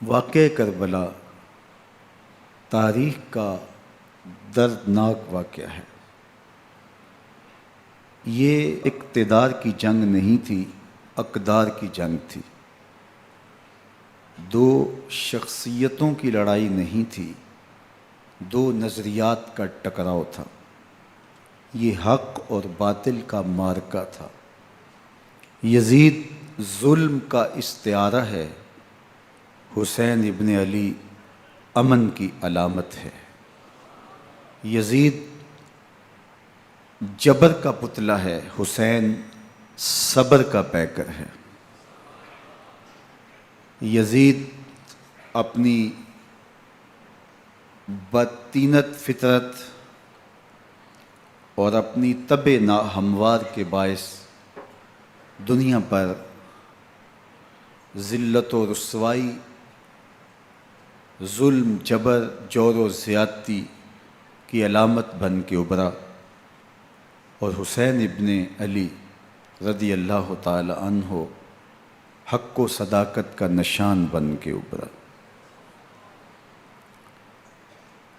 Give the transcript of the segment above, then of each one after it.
واقعہ کربلا تاریخ کا دردناک واقعہ ہے۔ یہ اقتدار کی جنگ نہیں تھی، اقدار کی جنگ تھی۔ دو شخصیتوں کی لڑائی نہیں تھی، دو نظریات کا ٹکراؤ تھا۔ یہ حق اور باطل کا معرکہ تھا۔ یزید ظلم کا استعارہ ہے، حسین ابن علی امن کی علامت ہے۔ یزید جبر کا پتلہ ہے، حسین صبر کا پیکر ہے۔ یزید اپنی بدطینت فطرت اور اپنی طبع ناہموار کے باعث دنیا پر ذلت و رسوائی، ظلم، جبر، جور و زیادتی کی علامت بن کے ابھرا، اور حسین ابن علی رضی اللہ تعالی عنہ حق و صداقت کا نشان بن کے ابھرا۔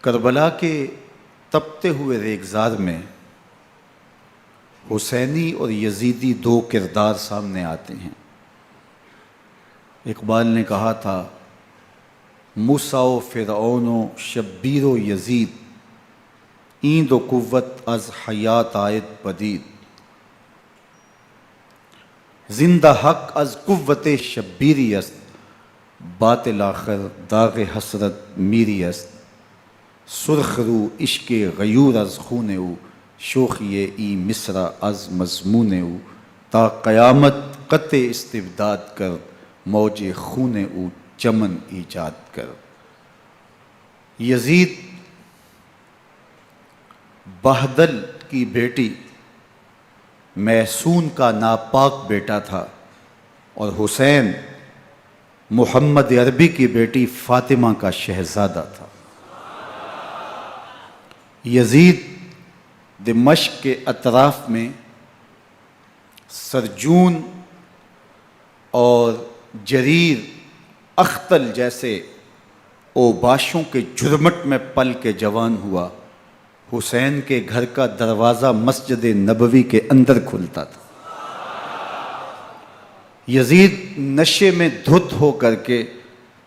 کربلا کے تپتے ہوئے ریگزار میں حسینی اور یزیدی دو کردار سامنے آتے ہیں۔ اقبال نے کہا تھا، موسیٰ و فرعون و شبیر و یزید، این دو قوت از حیات آید پدید، زندہ حق از قوت شبیری است، باطل آخر داغ حسرت میری است، سرخ رو عشق غیور از خون او، شوخی ای مصرع از مضمون او، تا قیامت قطع استبداد کر، موج خون او چمن ایجاد کر۔ یزید بہدل کی بیٹی محسون کا ناپاک بیٹا تھا، اور حسین محمد عربی کی بیٹی فاطمہ کا شہزادہ تھا۔ یزید دمشق کے اطراف میں سرجون اور جریر اختل جیسے اوباشوں کے جرمٹ میں پل کے جوان ہوا۔ حسین کے گھر کا دروازہ مسجد نبوی کے اندر کھلتا تھا۔ یزید نشے میں دھت ہو کر کے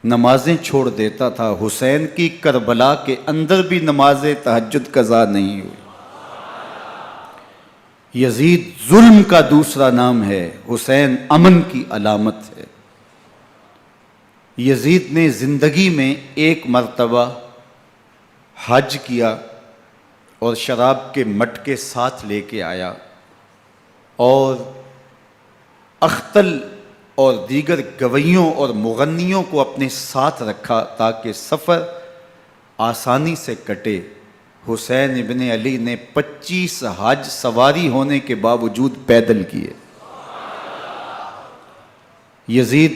نمازیں چھوڑ دیتا تھا۔ حسین کی کربلا کے اندر بھی نماز تہجد قضا نہیں ہوئی۔ یزید ظلم کا دوسرا نام ہے، حسین امن کی علامت ہے۔ یزید نے زندگی میں ایک مرتبہ حج کیا اور شراب کے مٹکے ساتھ لے کے آیا، اور اختل اور دیگر گویوں اور مغنیوں کو اپنے ساتھ رکھا تاکہ سفر آسانی سے کٹے۔ حسین ابن علی نے 25 حج سواری ہونے کے باوجود پیدل کیے۔ یزید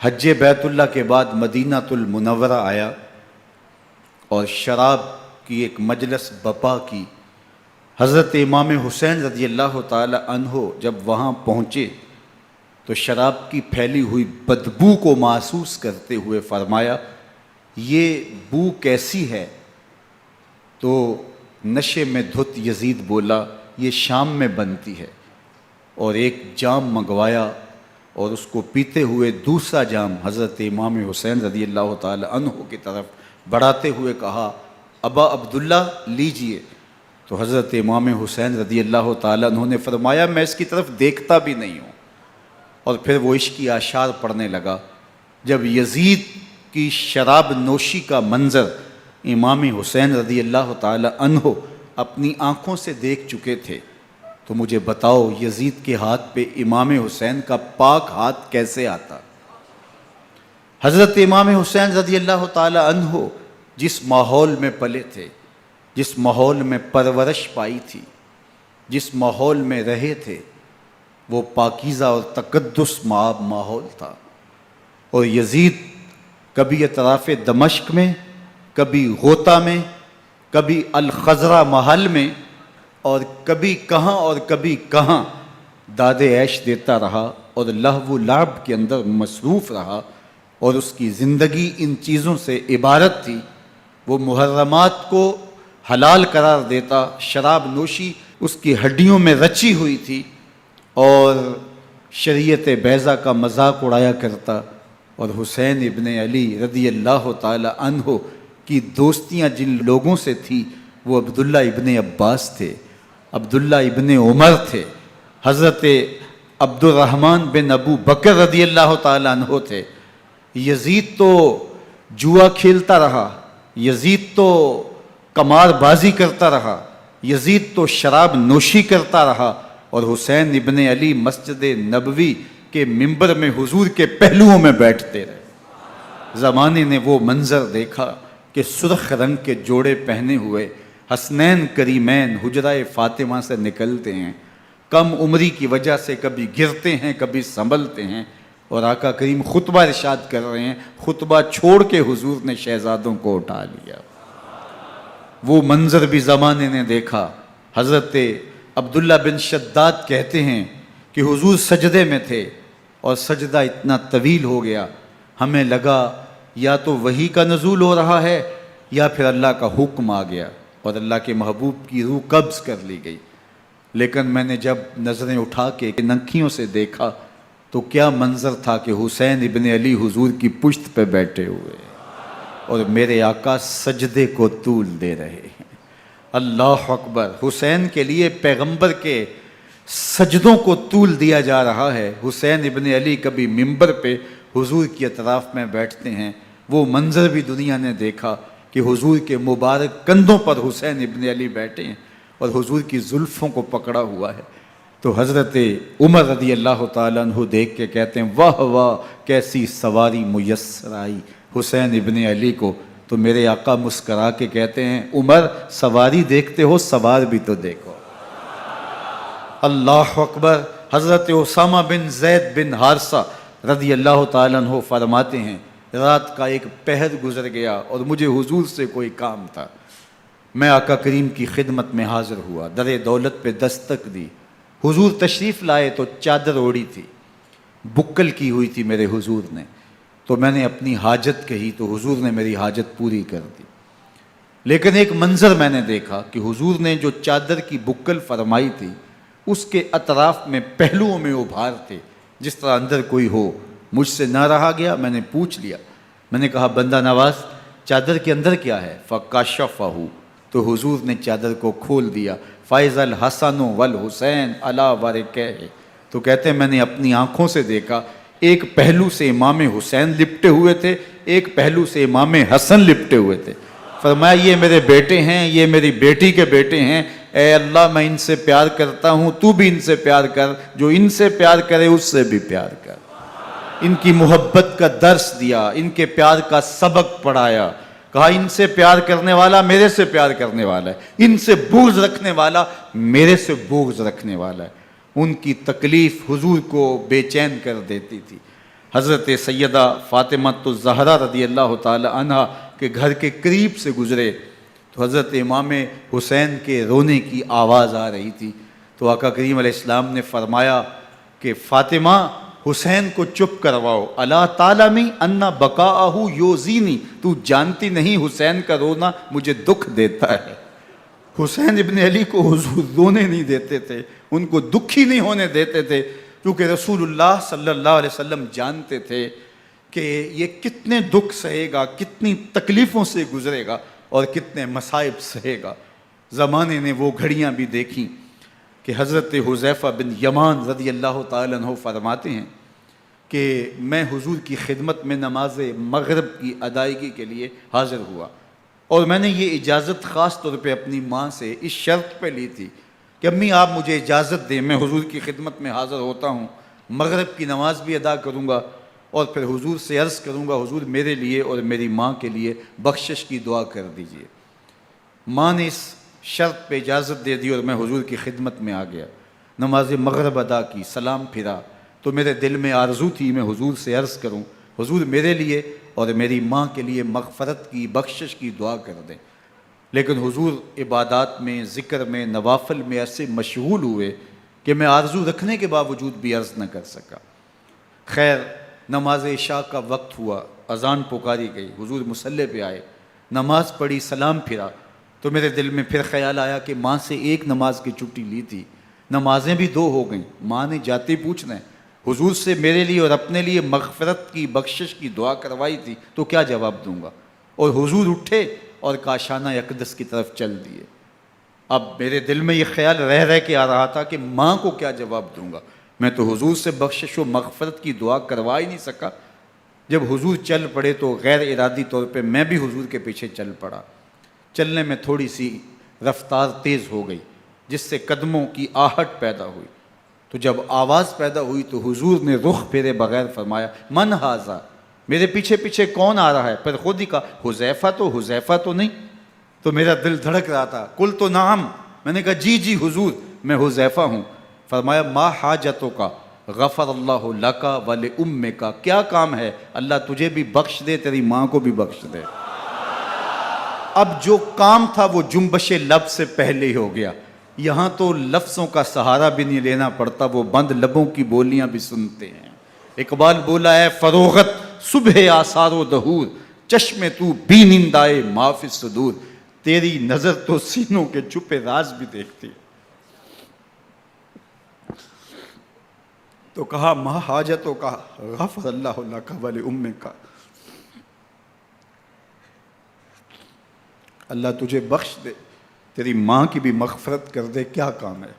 حج بیت اللہ کے بعد مدینہ المنورہ آیا اور شراب کی ایک مجلس بپا کی۔ حضرت امام حسین رضی اللہ تعالی عنہ جب وہاں پہنچے تو شراب کی پھیلی ہوئی بدبو کو محسوس کرتے ہوئے فرمایا، یہ بو کیسی ہے؟ تو نشے میں دھت یزید بولا، یہ شام میں بنتی ہے، اور ایک جام منگوایا اور اس کو پیتے ہوئے دوسرا جام حضرت امام حسین رضی اللہ تعالی عنہ کی طرف بڑھاتے ہوئے کہا، ابا عبداللہ لیجئے۔ تو حضرت امام حسین رضی اللہ تعالی عنہ نے فرمایا، میں اس کی طرف دیکھتا بھی نہیں ہوں، اور پھر وہ عشقی اشعار پڑھنے لگا۔ جب یزید کی شراب نوشی کا منظر امام حسین رضی اللہ تعالی عنہ اپنی آنکھوں سے دیکھ چکے تھے تو مجھے بتاؤ، یزید کے ہاتھ پہ امام حسین کا پاک ہاتھ کیسے آتا؟ حضرت امام حسین رضی اللہ تعالی عنہ جس ماحول میں پلے تھے، جس ماحول میں پرورش پائی تھی، جس ماحول میں رہے تھے، وہ پاکیزہ اور تقدس مآب ماحول تھا۔ اور یزید کبھی اطراف دمشق میں، کبھی غوطہ میں، کبھی الخضرہ محل میں، اور کبھی کہاں اور کبھی کہاں داد عیش دیتا رہا اور لہو و لعب کے اندر مصروف رہا، اور اس کی زندگی ان چیزوں سے عبارت تھی۔ وہ محرمات کو حلال قرار دیتا، شراب نوشی اس کی ہڈیوں میں رچی ہوئی تھی، اور شریعت بیضا کا مذاق اڑایا کرتا۔ اور حسین ابن علی رضی اللہ تعالی عنہ کی دوستیاں جن لوگوں سے تھی وہ عبداللہ ابن عباس تھے، عبداللہ ابن عمر تھے، حضرت عبد الرحمن بن ابو بکر رضی اللہ تعالی عنہ تھے۔ یزید تو جوا کھیلتا رہا، یزید تو قمار بازی کرتا رہا، یزید تو شراب نوشی کرتا رہا، اور حسین ابن علی مسجد نبوی کے ممبر میں حضور کے پہلوؤں میں بیٹھتے رہے۔ زمانے نے وہ منظر دیکھا کہ سرخ رنگ کے جوڑے پہنے ہوئے حسنین کریمین حجرہ فاطمہ سے نکلتے ہیں، کم عمری کی وجہ سے کبھی گرتے ہیں کبھی سنبھلتے ہیں، اور آقا کریم خطبہ ارشاد کر رہے ہیں، خطبہ چھوڑ کے حضور نے شہزادوں کو اٹھا لیا۔ وہ منظر بھی زمانے نے دیکھا۔ حضرت عبداللہ بن شداد کہتے ہیں کہ حضور سجدے میں تھے اور سجدہ اتنا طویل ہو گیا، ہمیں لگا یا تو وحی کا نزول ہو رہا ہے یا پھر اللہ کا حکم آ گیا اور اللہ کے محبوب کی روح قبض کر لی گئی۔ لیکن میں نے جب نظریں اٹھا کے ننکیوں سے دیکھا تو کیا منظر تھا کہ حسین ابن علی حضور کی پشت پہ بیٹھے ہوئے اور میرے آقا سجدے کو طول دے رہے ہیں۔ اللہ اکبر! حسین کے لیے پیغمبر کے سجدوں کو طول دیا جا رہا ہے۔ حسین ابن علی کبھی ممبر پہ حضور کی اطراف میں بیٹھتے ہیں، وہ منظر بھی دنیا نے دیکھا کہ حضور کے مبارک کندھوں پر حسین ابن علی بیٹھے ہیں اور حضور کی زلفوں کو پکڑا ہوا ہے۔ تو حضرت عمر رضی اللہ تعالیٰ عنہ دیکھ کے کہتے ہیں واہ واہ کیسی سواری میسر آئی حسین ابن علی کو۔ تو میرے آقا مسکرا کے کہتے ہیں عمر سواری دیکھتے ہو سوار بھی تو دیکھو۔ اللہ اکبر! حضرت اسامہ بن زید بن حارثہ رضی اللہ تعالیٰ عنہ فرماتے ہیں رات کا ایک پہر گزر گیا اور مجھے حضور سے کوئی کام تھا، میں آقا کریم کی خدمت میں حاضر ہوا، در دولت پہ دستک دی، حضور تشریف لائے تو چادر اوڑی تھی، بکل کی ہوئی تھی میرے حضور نے، تو میں نے اپنی حاجت کہی تو حضور نے میری حاجت پوری کر دی۔ لیکن ایک منظر میں نے دیکھا کہ حضور نے جو چادر کی بکل فرمائی تھی اس کے اطراف میں پہلوؤں میں ابھار تھے جس طرح اندر کوئی ہو۔ مجھ سے نہ رہا گیا، میں نے پوچھ لیا، میں نے کہا بندہ نواز چادر کے اندر کیا ہے؟ فَكَشَفَهُ، تو حضور نے چادر کو کھول دیا۔ فَإِذَا الْحَسَنُ وَالْحُسَيْنُ عَلَىٰ وَرِكَيْهِ، تو کہتے ہیں میں نے اپنی آنکھوں سے دیکھا ایک پہلو سے امام حسین لپٹے ہوئے تھے، ایک پہلو سے امام حسن لپٹے ہوئے تھے۔ فرمایا یہ میرے بیٹے ہیں، یہ میری بیٹی کے بیٹے ہیں، اے اللہ میں ان سے پیار کرتا ہوں، تو بھی ان سے پیار کر، جو ان سے پیار کرے اس سے بھی پیار کر۔ ان کی محبت کا درس دیا، ان کے پیار کا سبق پڑھایا، کہا ان سے پیار کرنے والا میرے سے پیار کرنے والا ہے، ان سے بغض رکھنے والا میرے سے بغض رکھنے والا ہے۔ ان کی تکلیف حضور کو بے چین کر دیتی تھی۔ حضرت سیدہ فاطمہ الزہرا رضی اللہ تعالی عنہ کے گھر کے قریب سے گزرے تو حضرت امام حسین کے رونے کی آواز آ رہی تھی، تو آقا کریم علیہ السلام نے فرمایا کہ فاطمہ حسین کو چپ کرواؤ، الا تعلمی ان بقاءہ یوزینی، تو جانتی نہیں حسین کا رونا مجھے دکھ دیتا ہے۔ حسین ابن علی کو حضور رونے نہیں دیتے تھے، ان کو دکھی نہیں ہونے دیتے تھے، کیونکہ رسول اللہ صلی اللہ علیہ وسلم جانتے تھے کہ یہ کتنے دکھ سہے گا، کتنی تکلیفوں سے گزرے گا اور کتنے مصائب سہے گا۔ زمانے نے وہ گھڑیاں بھی دیکھیں کہ حضرت حذیفہ بن یمان رضی اللہ تعالیٰ عنہ فرماتے ہیں کہ میں حضور کی خدمت میں نماز مغرب کی ادائیگی کے لیے حاضر ہوا، اور میں نے یہ اجازت خاص طور پہ اپنی ماں سے اس شرط پہ لی تھی کہ امی آپ مجھے اجازت دیں، میں حضور کی خدمت میں حاضر ہوتا ہوں، مغرب کی نماز بھی ادا کروں گا اور پھر حضور سے عرض کروں گا حضور میرے لیے اور میری ماں کے لیے بخشش کی دعا کر دیجئے۔ ماں نے اس شرط پہ اجازت دے دی اور میں حضور کی خدمت میں آ گیا، نماز مغرب ادا کی، سلام پھرا تو میرے دل میں آرزو تھی میں حضور سے عرض کروں حضور میرے لیے اور میری ماں کے لیے مغفرت کی بخشش کی دعا کر دیں، لیکن حضور عبادات میں ذکر میں نوافل میں ایسے مشغول ہوئے کہ میں آرزو رکھنے کے باوجود بھی عرض نہ کر سکا۔ خیر نماز عشاء کا وقت ہوا، اذان پکاری گئی، حضور مصلی پہ آئے، نماز پڑھی، سلام پھرا، تو میرے دل میں پھر خیال آیا کہ ماں سے ایک نماز کی چھٹی لی تھی، نمازیں بھی 2 ہو گئیں، ماں نے جاتے پوچھنا ہے حضور سے میرے لیے اور اپنے لیے مغفرت کی، بخشش کی دعا کروائی تھی، تو کیا جواب دوں گا؟ اور حضور اٹھے اور کاشانہ اقدس کی طرف چل دیے۔ اب میرے دل میں یہ خیال رہ کے آ رہا تھا کہ ماں کو کیا جواب دوں گا، میں تو حضور سے بخشش و مغفرت کی دعا کروا ہی نہیں سکا۔ جب حضور چل پڑے تو غیر ارادی طور پہ میں بھی حضور کے پیچھے چل پڑا۔ چلنے میں تھوڑی سی رفتار تیز ہو گئی، جس سے قدموں کی آہٹ پیدا ہوئی، تو جب آواز پیدا ہوئی تو حضور نے رخ پھیرے بغیر فرمایا من ھذا، میرے پیچھے پیچھے کون آ رہا ہے؟ پھر خود ہی کہا حذیفہ تو نہیں؟ تو میرا دل دھڑک رہا تھا، قلت نعم، میں نے کہا جی حضور میں حذیفہ ہوں۔ فرمایا ما حاجتک غفر اللہ لک ولامک، کیا کام ہے؟ اللہ تجھے بھی بخش دے، تیری ماں کو بھی بخش دے۔ اب جو کام تھا وہ جنبش لب سے پہلے ہی ہو گیا، یہاں تو لفظوں کا سہارا بھی نہیں لینا پڑتا، وہ بند لبوں کی بولیاں بھی سنتے ہیں۔ اقبال بولا ہے فروغت صبح آثار و دہور، چشم تو بی نندائے ما فی الصدور، تیری نظر تو سینوں کے چھپے راز بھی دیکھتی۔ تو کہا ما حاجتوں کا غفر اللہ لک ولامک، اللہ تجھے بخش دے، تیری ماں کی بھی مغفرت کر دے، کیا کام ہے؟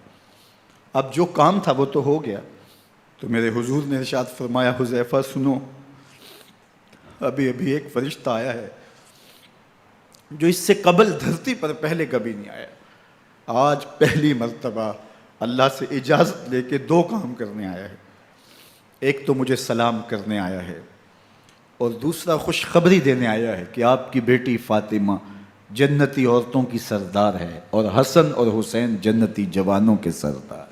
اب جو کام تھا وہ تو ہو گیا۔ تو میرے حضور نے ارشاد فرمایا حذیفہ سنو، ابھی ایک فرشتہ آیا ہے جو اس سے قبل دھرتی پر پہلے کبھی نہیں آیا، آج پہلی مرتبہ اللہ سے اجازت لے کے 2 کام کرنے آیا ہے۔ ایک تو مجھے سلام کرنے آیا ہے، اور دوسرا خوشخبری دینے آیا ہے کہ آپ کی بیٹی فاطمہ جنتی عورتوں کی سردار ہے، اور حسن اور حسین جنتی جوانوں کے سردار۔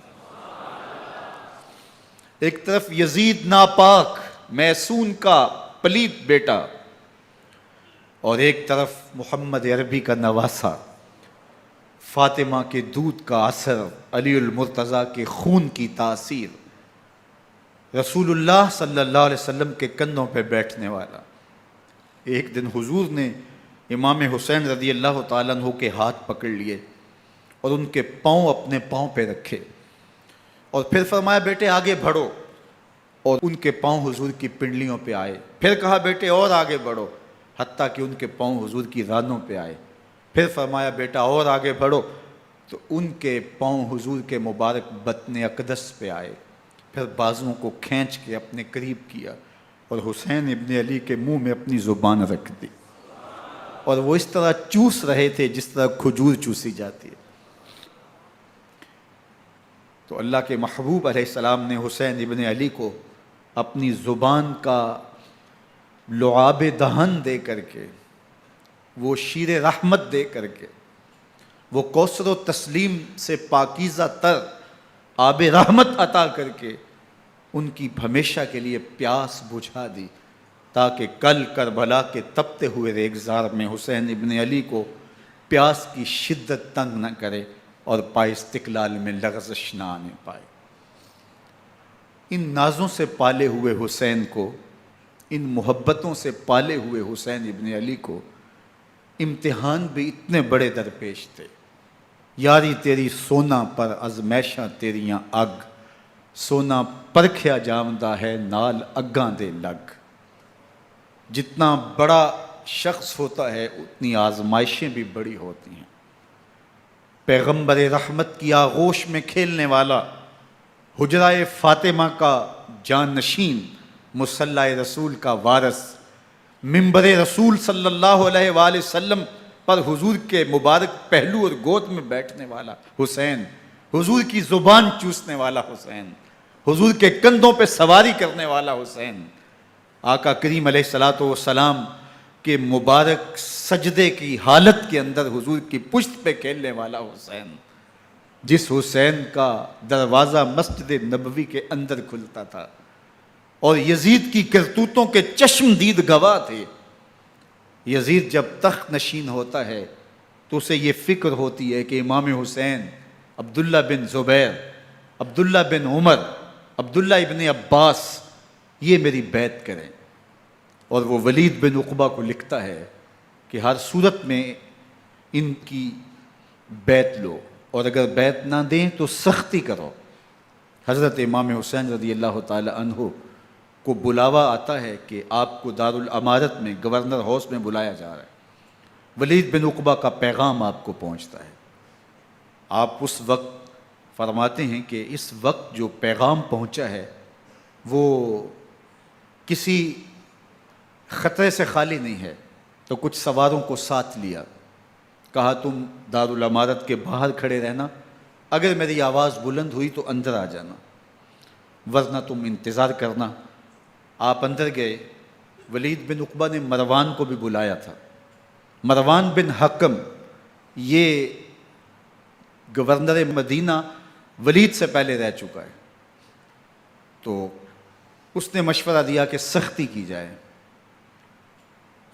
ایک طرف یزید ناپاک میسون کا پلیت بیٹا، اور ایک طرف محمد عربی کا نواسا، فاطمہ کے دودھ کا اثر، علی المرتضیٰ کے خون کی تاثیر، رسول اللہ صلی اللہ علیہ وسلم کے کندھوں پہ بیٹھنے والا۔ ایک دن حضور نے امام حسین رضی اللہ تعالیٰ عنہ کے ہاتھ پکڑ لیے اور ان کے پاؤں اپنے پاؤں پہ رکھے، اور پھر فرمایا بیٹے آگے بڑھو، اور ان کے پاؤں حضور کی پنڈلیوں پہ آئے۔ پھر کہا بیٹے اور آگے بڑھو، حتیٰ کہ ان کے پاؤں حضور کی رانوں پہ آئے۔ پھر فرمایا بیٹا اور آگے بڑھو، تو ان کے پاؤں حضور کے مبارک بطن اقدس پہ آئے۔ پھر بازوؤں کو کھینچ کے اپنے قریب کیا اور حسین ابن علی کے منہ میں اپنی زبان رکھ دی، اور وہ اس طرح چوس رہے تھے جس طرح کھجور چوسی جاتی ہے۔ تو اللہ کے محبوب علیہ السلام نے حسین ابن علی کو اپنی زبان کا لعاب دہن دے کر کے، وہ شیر رحمت دے کر کے، وہ کوثر و تسلیم سے پاکیزہ تر آب رحمت عطا کر کے ان کی ہمیشہ کے لیے پیاس بجھا دی، تاکہ کل کربلا کے تپتے ہوئے ریگزار میں حسین ابن علی کو پیاس کی شدت تنگ نہ کرے اور پائے استقلال میں لغزش نہ آنے پائے۔ ان نازوں سے پالے ہوئے حسین کو، ان محبتوں سے پالے ہوئے حسین ابن علی کو امتحان بھی اتنے بڑے درپیش تھے۔ یاری تیری سونا پر ازمیشاں تیریاں اگ، سونا پرکھیا جامدہ ہے نال اگاں دے لگ۔ جتنا بڑا شخص ہوتا ہے اتنی آزمائشیں بھی بڑی ہوتی ہیں۔ پیغمبر رحمت کی آغوش میں کھیلنے والا، حجرہ فاطمہ کا جانشین، مصلی رسول کا وارث، منبر رسول صلی اللہ علیہ وآلہ وسلم پر حضور کے مبارک پہلو اور گود میں بیٹھنے والا حسین، حضور کی زبان چوسنے والا حسین، حضور کے کندھوں پہ سواری کرنے والا حسین، آقا کریم علیہ الصلوۃ والسلام کے مبارک سجدے کی حالت کے اندر حضور کی پشت پہ کھیلنے والا حسین، جس حسین کا دروازہ مسجد نبوی کے اندر کھلتا تھا اور یزید کی کرتوتوں کے چشم دید گواہ تھے۔ یزید جب تخت نشین ہوتا ہے تو اسے یہ فکر ہوتی ہے کہ امام حسین، عبداللہ بن زبیر، عبداللہ بن عمر، عبداللہ ابن عباس یہ میری بیعت کریں. اور وہ ولید بن عقبہ کو لکھتا ہے کہ ہر صورت میں ان کی بیعت لو، اور اگر بیعت نہ دیں تو سختی کرو. حضرت امام حسین رضی اللہ تعالی عنہ کو بلاوا آتا ہے کہ آپ کو دارالامارت میں گورنر ہاؤس میں بلایا جا رہا ہے. ولید بن عقبہ کا پیغام آپ کو پہنچتا ہے. آپ اس وقت فرماتے ہیں کہ اس وقت جو پیغام پہنچا ہے وہ کسی خطرے سے خالی نہیں ہے. تو کچھ سواروں کو ساتھ لیا، کہا تم دارالامارت کے باہر کھڑے رہنا، اگر میری آواز بلند ہوئی تو اندر آ جانا، ورنہ تم انتظار کرنا. آپ اندر گئے. ولید بن عقبہ نے مروان کو بھی بلایا تھا. مروان بن حکم یہ گورنر مدینہ ولید سے پہلے رہ چکا ہے، تو اس نے مشورہ دیا کہ سختی کی جائے.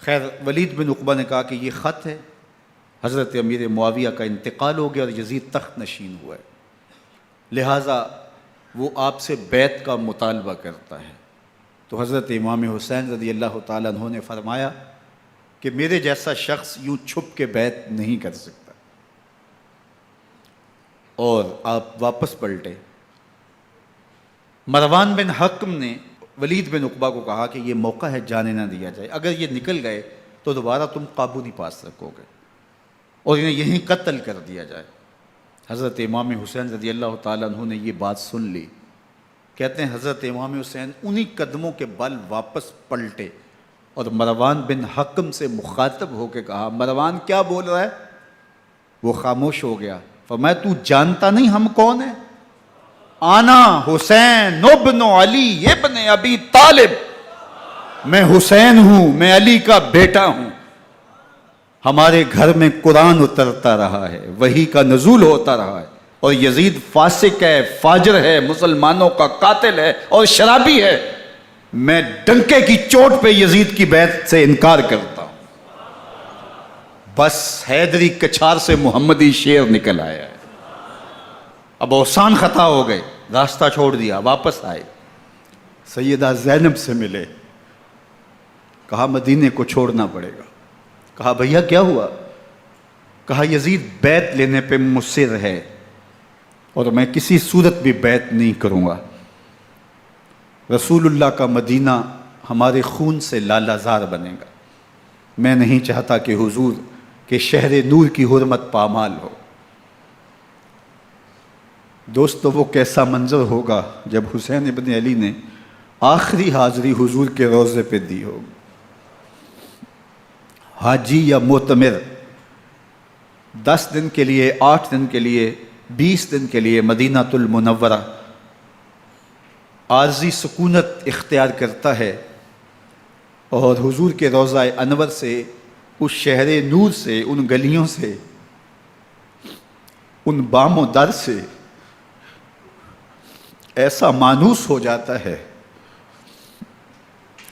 خیر ولید بن عقبہ نے کہا کہ یہ خط ہے، حضرت امیر معاویہ کا انتقال ہو گیا اور یزید تخت نشین ہوا ہے، لہٰذا وہ آپ سے بیعت کا مطالبہ کرتا ہے. تو حضرت امام حسین رضی اللہ تعالیٰ عنہ نے فرمایا کہ میرے جیسا شخص یوں چھپ کے بیعت نہیں کر سکتا. اور آپ واپس پلٹے. مروان بن حکم نے ولید بن عقبہ کو کہا کہ یہ موقع ہے جانے نہ دیا جائے، اگر یہ نکل گئے تو دوبارہ تم قابو نہیں پا سکو گے، اور انہیں یہیں قتل کر دیا جائے. حضرت امام حسین رضی اللہ تعالیٰ عنہ نے یہ بات سن لی. کہتے ہیں حضرت امام حسین انہی قدموں کے بل واپس پلٹے اور مروان بن حکم سے مخاطب ہو کے کہا، مروان کیا بول رہا ہے؟ وہ خاموش ہو گیا. فرمایا تو جانتا نہیں ہم کون ہیں؟ آنا حسین ابن علی ابن ابی طالب، میں حسین ہوں، میں علی کا بیٹا ہوں. ہمارے گھر میں قرآن اترتا رہا ہے، وحی کا نزول ہوتا رہا ہے، اور یزید فاسق ہے، فاجر ہے، مسلمانوں کا قاتل ہے اور شرابی ہے. میں ڈنکے کی چوٹ پہ یزید کی بیعت سے انکار کرتا ہوں. بس حیدری کچھار سے محمدی شیر نکل آیا ہے. اب اوسان خطا ہو گئے، راستہ چھوڑ دیا، واپس آئے. سیدہ زینب سے ملے. کہا مدینے کو چھوڑنا پڑے گا. کہا بھیا کیا ہوا؟ کہا یزید بیعت لینے پہ مصر ہے اور میں کسی صورت بھی بیعت نہیں کروں گا. رسول اللہ کا مدینہ ہمارے خون سے لالہ زار بنے گا. میں نہیں چاہتا کہ حضور کے شہر نور کی حرمت پامال ہو. دوستو وہ کیسا منظر ہوگا جب حسین ابن علی نے آخری حاضری حضور کے روضے پہ دی ہوگی. حاجی یا معتمر 10 دن کے لیے، 8 دن کے لیے، 20 دن کے لیے مدینہ المنورہ عارضی سکونت اختیار کرتا ہے، اور حضور کے روضہ انور سے، اس شہر نور سے، ان گلیوں سے، ان بام و در سے ایسا مانوس ہو جاتا ہے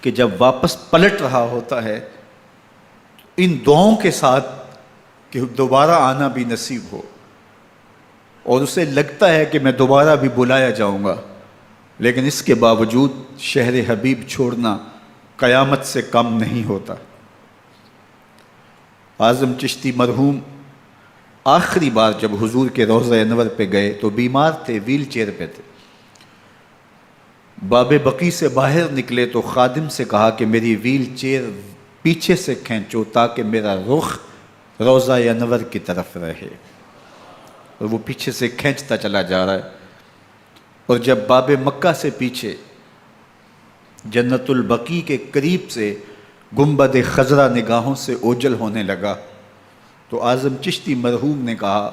کہ جب واپس پلٹ رہا ہوتا ہے ان دعاؤں کے ساتھ کہ دوبارہ آنا بھی نصیب ہو، اور اسے لگتا ہے کہ میں دوبارہ بھی بلایا جاؤں گا، لیکن اس کے باوجود شہر حبیب چھوڑنا قیامت سے کم نہیں ہوتا. اعظم چشتی مرحوم آخری بار جب حضور کے روضہ انور پہ گئے تو بیمار تھے، ویل چیئر پہ تھے. باب بقی سے باہر نکلے تو خادم سے کہا کہ میری ویل چیئر پیچھے سے کھینچو تاکہ میرا رخ روضہ انور کی طرف رہے. اور وہ پیچھے سے کھینچتا چلا جا رہا ہے، اور جب باب مکہ سے پیچھے جنت البقیع کے قریب سے گنبد خضرا نگاہوں سے اوجل ہونے لگا تو اعظم چشتی مرحوم نے کہا،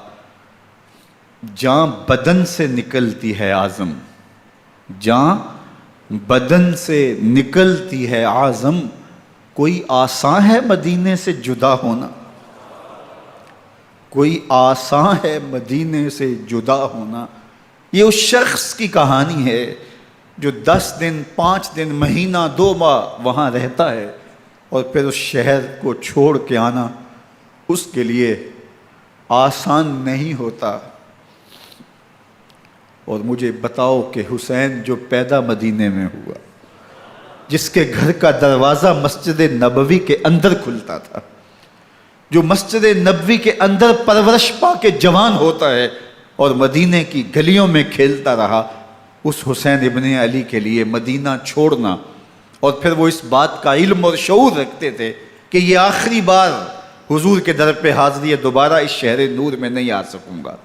جان بدن سے نکلتی ہے اعظم، جان بدن سے نکلتی ہے اعظم، کوئی آسان ہے مدینے سے جدا ہونا، کوئی آسان ہے مدینے سے جدا ہونا. یہ اس شخص کی کہانی ہے جو 10 دن، 5 دن، مہینہ، 2 ماہ وہاں رہتا ہے، اور پھر اس شہر کو چھوڑ کے آنا اس کے لیے آسان نہیں ہوتا. اور مجھے بتاؤ کہ حسین جو پیدا مدینے میں ہوا، جس کے گھر کا دروازہ مسجد نبوی کے اندر کھلتا تھا، جو مسجد نبوی کے اندر پرورش پا کے جوان ہوتا ہے اور مدینے کی گلیوں میں کھیلتا رہا، اس حسین ابن علی کے لیے مدینہ چھوڑنا، اور پھر وہ اس بات کا علم اور شعور رکھتے تھے کہ یہ آخری بار حضور کے در پہ حاضری ہے، دوبارہ اس شہر نور میں نہیں آ سکوں گا،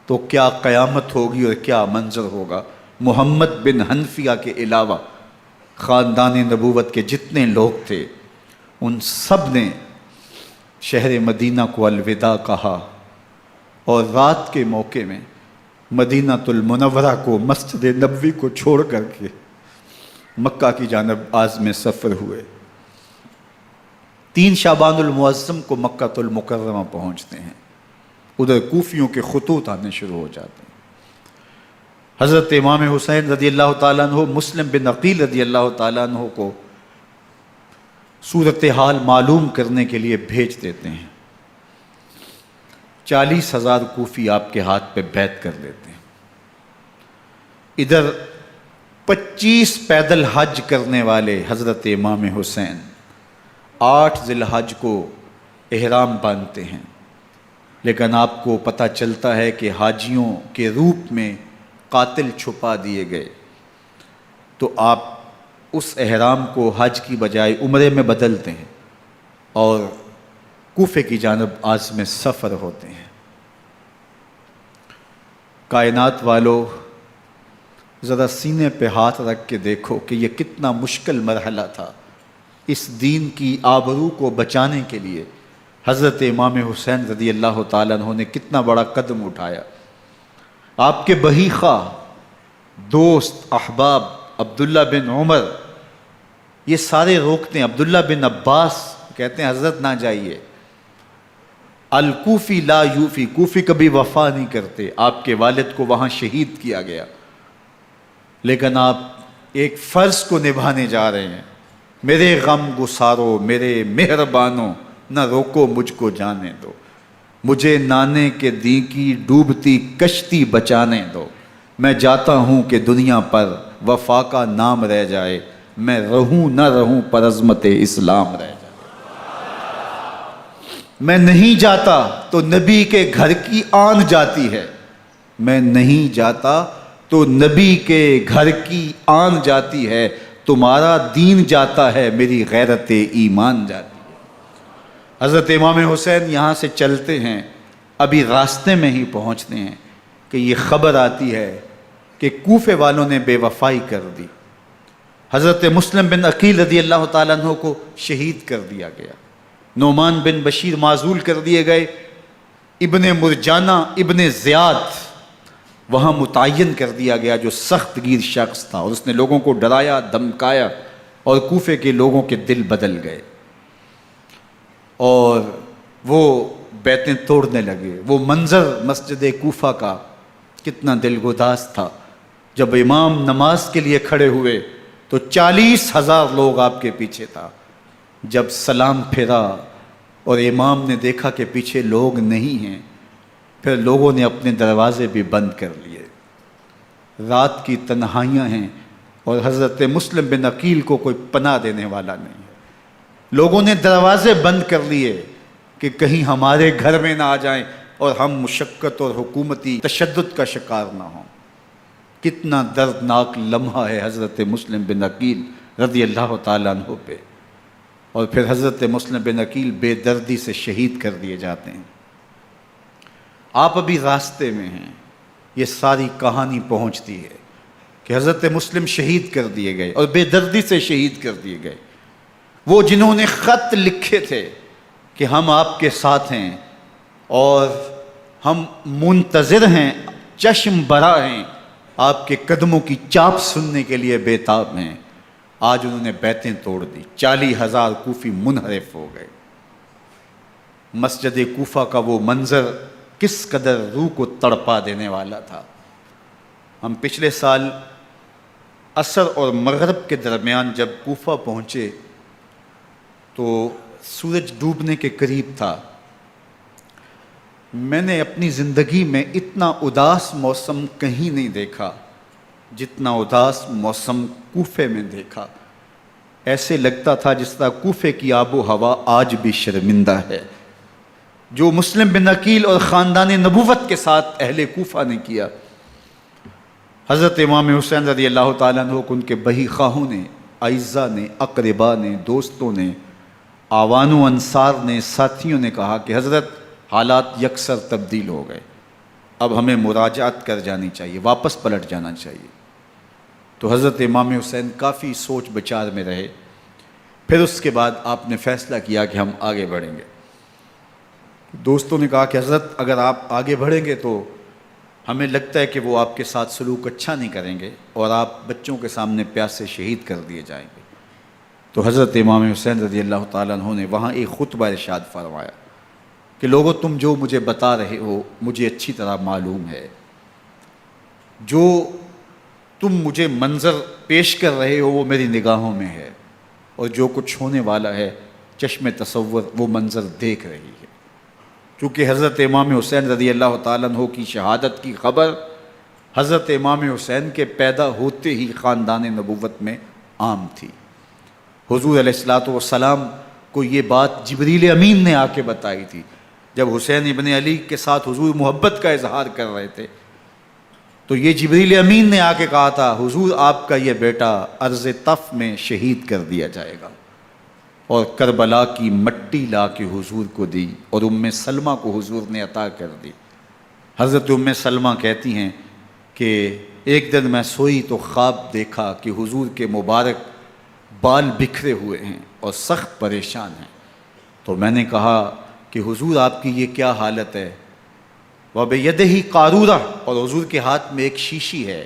تو کیا قیامت ہوگی اور کیا منظر ہوگا۔ محمد بن حنفیہ کے علاوہ خاندان نبوت کے جتنے لوگ تھے ان سب نے شہر مدینہ کو الوداع کہا، اور رات کے موقع میں مدینہ المنورہ کو، مسجد نبوی کو چھوڑ کر کے مکہ کی جانب عازم سفر ہوئے۔ 3 شعبان المعظم کو مکہ المکرمہ پہنچتے ہیں، ادھر کوفیوں کے خطوط آنے شروع ہو جاتے ہیں۔ حضرت امام حسین رضی اللہ تعالیٰ عنہ مسلم بن عقیل رضی اللہ تعالیٰ عنہ کو صورتحال معلوم کرنے کے لیے بھیج دیتے ہیں۔ 40,000 کوفی آپ کے ہاتھ پہ بیعت کر لیتے ہیں۔ ادھر 25 پیدل حج کرنے والے حضرت امام حسین 8 ذی الحج کو احرام باندھتے ہیں، لیکن آپ کو پتہ چلتا ہے کہ حاجیوں کے روپ میں قاتل چھپا دیے گئے، تو آپ اس احرام کو حج کی بجائے عمرے میں بدلتے ہیں اور کوفے کی جانب عازم سفر ہوتے ہیں۔ کائنات والو، ذرا سینے پہ ہاتھ رکھ کے دیکھو کہ یہ کتنا مشکل مرحلہ تھا۔ اس دین کی آبرو کو بچانے کے لیے حضرت امام حسین رضی اللہ تعالیٰ عنہ نے کتنا بڑا قدم اٹھایا۔ آپ کے بہی خواہ، دوست، احباب عبداللہ بن عمر یہ سارے روکتے ہیں۔ عبداللہ بن عباس کہتے ہیں حضرت نہ جائیے، الکوفی لا یوفی، کوفی کبھی وفا نہیں کرتے، آپ کے والد کو وہاں شہید کیا گیا، لیکن آپ ایک فرض کو نبھانے جا رہے ہیں۔ میرے غم گسارو، میرے مہربانوں، نہ روکو مجھ کو جانے دو، مجھے نانے کے دی کی ڈوبتی کشتی بچانے دو، میں جاتا ہوں کہ دنیا پر وفا کا نام رہ جائے، میں رہوں نہ رہوں پر عظمت اسلام رہ جائے۔ میں نہیں جاتا تو نبی کے گھر کی آن جاتی ہے، میں نہیں جاتا تو نبی کے گھر کی آن جاتی ہے، تمہارا دین جاتا ہے، میری غیرت ایمان جاتی ہے۔ حضرت امام حسین یہاں سے چلتے ہیں، ابھی راستے میں ہی پہنچتے ہیں کہ یہ خبر آتی ہے کہ کوفے والوں نے بے وفائی کر دی، حضرت مسلم بن عقیل رضی اللہ تعالیٰ عنہ کو شہید کر دیا گیا، نعمان بن بشیر معزول کر دیے گئے، ابن مرجانہ ابن زیاد وہاں متعین کر دیا گیا جو سخت گیر شخص تھا، اور اس نے لوگوں کو ڈرایا، دھمکایا، اور کوفے کے لوگوں کے دل بدل گئے اور وہ بیتیں توڑنے لگے۔ وہ منظر مسجد کوفہ کا کتنا دلگداز تھا۔ جب امام نماز کے لیے کھڑے ہوئے تو 40,000 لوگ آپ کے پیچھے تھا۔ جب سلام پھیرا اور امام نے دیکھا کہ پیچھے لوگ نہیں ہیں، پھر لوگوں نے اپنے دروازے بھی بند کر لیے۔ رات کی تنہائیاں ہیں اور حضرت مسلم بن عقیل کو کوئی پناہ دینے والا نہیں ہے۔ لوگوں نے دروازے بند کر لیے کہ کہیں ہمارے گھر میں نہ آ جائیں اور ہم مشقت اور حکومتی تشدد کا شکار نہ ہوں۔ کتنا دردناک لمحہ ہے حضرت مسلم بن عقیل رضی اللہ تعالیٰ عنہ پہ، اور پھر حضرت مسلم بن عقیل بے دردی سے شہید کر دیے جاتے ہیں۔ آپ ابھی راستے میں ہیں، یہ ساری کہانی پہنچتی ہے کہ حضرت مسلم شہید کر دیے گئے اور بے دردی سے شہید کر دیے گئے۔ وہ جنہوں نے خط لکھے تھے کہ ہم آپ کے ساتھ ہیں اور ہم منتظر ہیں، چشم برا ہیں، آپ کے قدموں کی چاپ سننے کے لیے بےتاب ہیں، آج انہوں نے بیتیں توڑ دی۔ 40,000 کوفی منحرف ہو گئے۔ مسجد کوفہ کا وہ منظر کس قدر روح کو تڑپا دینے والا تھا۔ ہم پچھلے سال عصر اور مغرب کے درمیان جب کوفہ پہنچے تو سورج ڈوبنے کے قریب تھا۔ میں نے اپنی زندگی میں اتنا اداس موسم کہیں نہیں دیکھا جتنا اداس موسم کوفے میں دیکھا۔ ایسے لگتا تھا جس طرح کوفے کی آب و ہوا آج بھی شرمندہ ہے۔ جو مسلم بن عقیل اور خاندان نبوت کے ساتھ اہل کوفہ نے کیا، حضرت امام حسین رضی اللہ تعالیٰ عنہ کو ان کے بہی خواہوں نے، اعزاء نے، اقربا نے، دوستوں نے، آوان و انصار نے، ساتھیوں نے کہا کہ حضرت حالات یکسر تبدیل ہو گئے، اب ہمیں مراجعت کر جانی چاہیے، واپس پلٹ جانا چاہیے۔ تو حضرت امام حسین کافی سوچ بچار میں رہے، پھر اس کے بعد آپ نے فیصلہ کیا کہ ہم آگے بڑھیں گے۔ دوستوں نے کہا کہ حضرت اگر آپ آگے بڑھیں گے تو ہمیں لگتا ہے کہ وہ آپ کے ساتھ سلوک اچھا نہیں کریں گے اور آپ بچوں کے سامنے پیاسے شہید کر دیے جائیں گے۔ تو حضرت امام حسین رضی اللہ تعالیٰ عنہ نے وہاں ایک خطبہ ارشاد فرمایا کہ لوگو تم جو مجھے بتا رہے ہو مجھے اچھی طرح معلوم ہے، جو تم مجھے منظر پیش کر رہے ہو وہ میری نگاہوں میں ہے، اور جو کچھ ہونے والا ہے چشم تصور وہ منظر دیکھ رہی ہے۔ چونکہ حضرت امام حسین رضی اللہ تعالیٰ عنہ کی شہادت کی خبر حضرت امام حسین کے پیدا ہوتے ہی خاندان نبوت میں عام تھی۔ حضور علیہ الصلوۃ والسلام کو یہ بات جبریل امین نے آ کے بتائی تھی جب حسین ابن علی کے ساتھ حضور محبت کا اظہار کر رہے تھے، تو یہ جبریل امین نے آ کے کہا تھا حضور آپ کا یہ بیٹا ارض طف میں شہید کر دیا جائے گا، اور کربلا کی مٹی لا کے حضور کو دی اور ام سلمہ کو حضور نے عطا کر دی۔ حضرت ام سلمہ کہتی ہیں کہ ایک دن میں سوئی تو خواب دیکھا کہ حضور کے مبارک بال بکھرے ہوئے ہیں اور سخت پریشان ہیں، تو میں نے کہا کہ حضور آپ کی یہ کیا حالت ہے؟ وَبِيَدِهِ قَارُورَةٌ، اور حضور کے ہاتھ میں ایک شیشی ہے،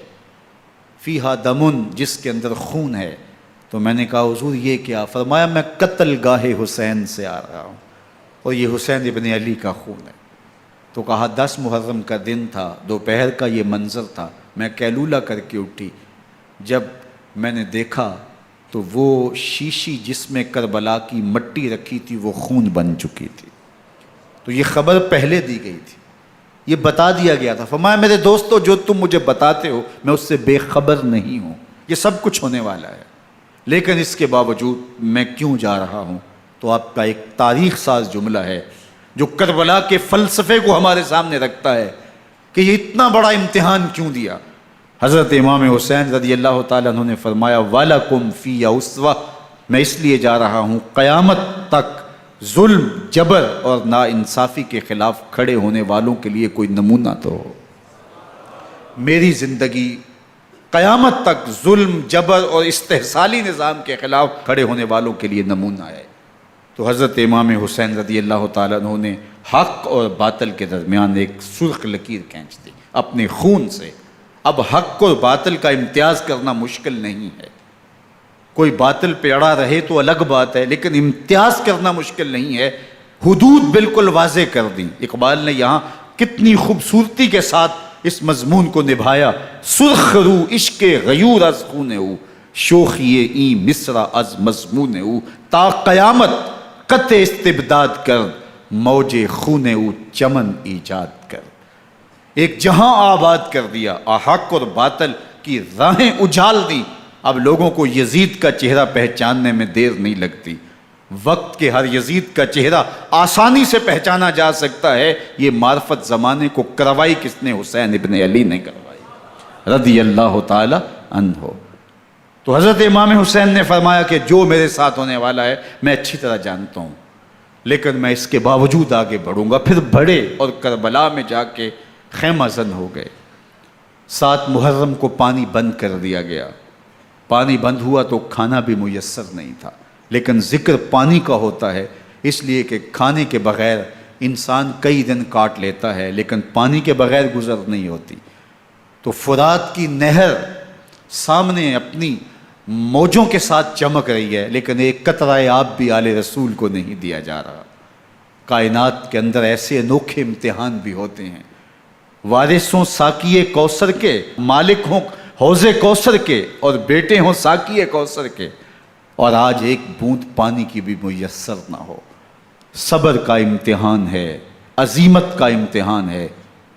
فیہا دمن، جس کے اندر خون ہے۔ تو میں نے کہا حضور یہ کیا؟ فرمایا میں قتل گاہ حسین سے آ رہا ہوں اور یہ حسین ابن علی کا خون ہے۔ تو کہا 10 محرم کا دن تھا، دوپہر کا یہ منظر تھا، میں کیلولہ کر کے اٹھی، جب میں نے دیکھا تو وہ شیشی جس میں کربلا کی مٹی رکھی تھی وہ خون بن چکی تھی۔ تو یہ خبر پہلے دی گئی تھی، یہ بتا دیا گیا تھا۔ فرمایا میرے دوستو جو تم مجھے بتاتے ہو میں اس سے بے خبر نہیں ہوں، یہ سب کچھ ہونے والا ہے، لیکن اس کے باوجود میں کیوں جا رہا ہوں؟ تو آپ کا ایک تاریخ ساز جملہ ہے جو کربلا کے فلسفے کو ہمارے سامنے رکھتا ہے کہ یہ اتنا بڑا امتحان کیوں دیا۔ حضرت امام حسین رضی اللہ تعالیٰ عنہ نے فرمایا وَلَكُمْ فِيَّ أُسْوَةٌ، میں اس لیے جا رہا ہوں قیامت تک ظلم، جبر اور ناانصافی کے خلاف کھڑے ہونے والوں کے لیے کوئی نمونہ تو ہو۔ میری زندگی قیامت تک ظلم، جبر اور استحصالی نظام کے خلاف کھڑے ہونے والوں کے لیے نمونہ ہے۔ تو حضرت امام حسین رضی اللہ تعالیٰ عنہ نے حق اور باطل کے درمیان ایک سرخ لکیر کھینچ دی اپنے خون سے۔ اب حق اور باطل کا امتیاز کرنا مشکل نہیں ہے، کوئی باطل پہ اڑا رہے تو الگ بات ہے، لیکن امتیاز کرنا مشکل نہیں ہے۔ حدود بالکل واضح کر دیں۔ اقبال نے یہاں کتنی خوبصورتی کے ساتھ اس مضمون کو نبھایا۔ سرخ رو عشق غیور از خون او، شوخی این مصر از مضمون او، تا قیامت قطع استبداد کر، موج خون او چمن ایجاد کر۔ ایک جہاں آباد کر دیا، حق اور باطل کی راہیں اجال دی۔ اب لوگوں کو یزید کا چہرہ پہچاننے میں دیر نہیں لگتی، وقت کے ہر یزید کا چہرہ آسانی سے پہچانا جا سکتا ہے۔ یہ معرفت زمانے کو کروائی کس نے؟ حسین ابن علی نے کروائی رضی اللہ تعالی عنہ۔ تو حضرت امام حسین نے فرمایا کہ جو میرے ساتھ ہونے والا ہے میں اچھی طرح جانتا ہوں، لیکن میں اس کے باوجود آگے بڑھوں گا۔ پھر بڑھے اور کربلا میں جا کے خیمہ زن ہو گئے۔ 7 محرم کو پانی بند کر دیا گیا، پانی بند ہوا تو کھانا بھی میسر نہیں تھا، لیکن ذکر پانی کا ہوتا ہے اس لیے کہ کھانے کے بغیر انسان کئی دن کاٹ لیتا ہے، لیکن پانی کے بغیر گزر نہیں ہوتی۔ تو فرات کی نہر سامنے اپنی موجوں کے ساتھ چمک رہی ہے، لیکن ایک قطرہ آب بھی آل رسول کو نہیں دیا جا رہا۔ کائنات کے اندر ایسے انوکھے امتحان بھی ہوتے ہیں، وارث ہوں ساقی کوثر کے، مالک ہوں حوض کوثر کے، اور بیٹے ہوں ساقی کوثر کے، اور آج ایک بوند پانی کی بھی میسر نہ ہو۔ صبر کا امتحان ہے، عزیمت کا امتحان ہے۔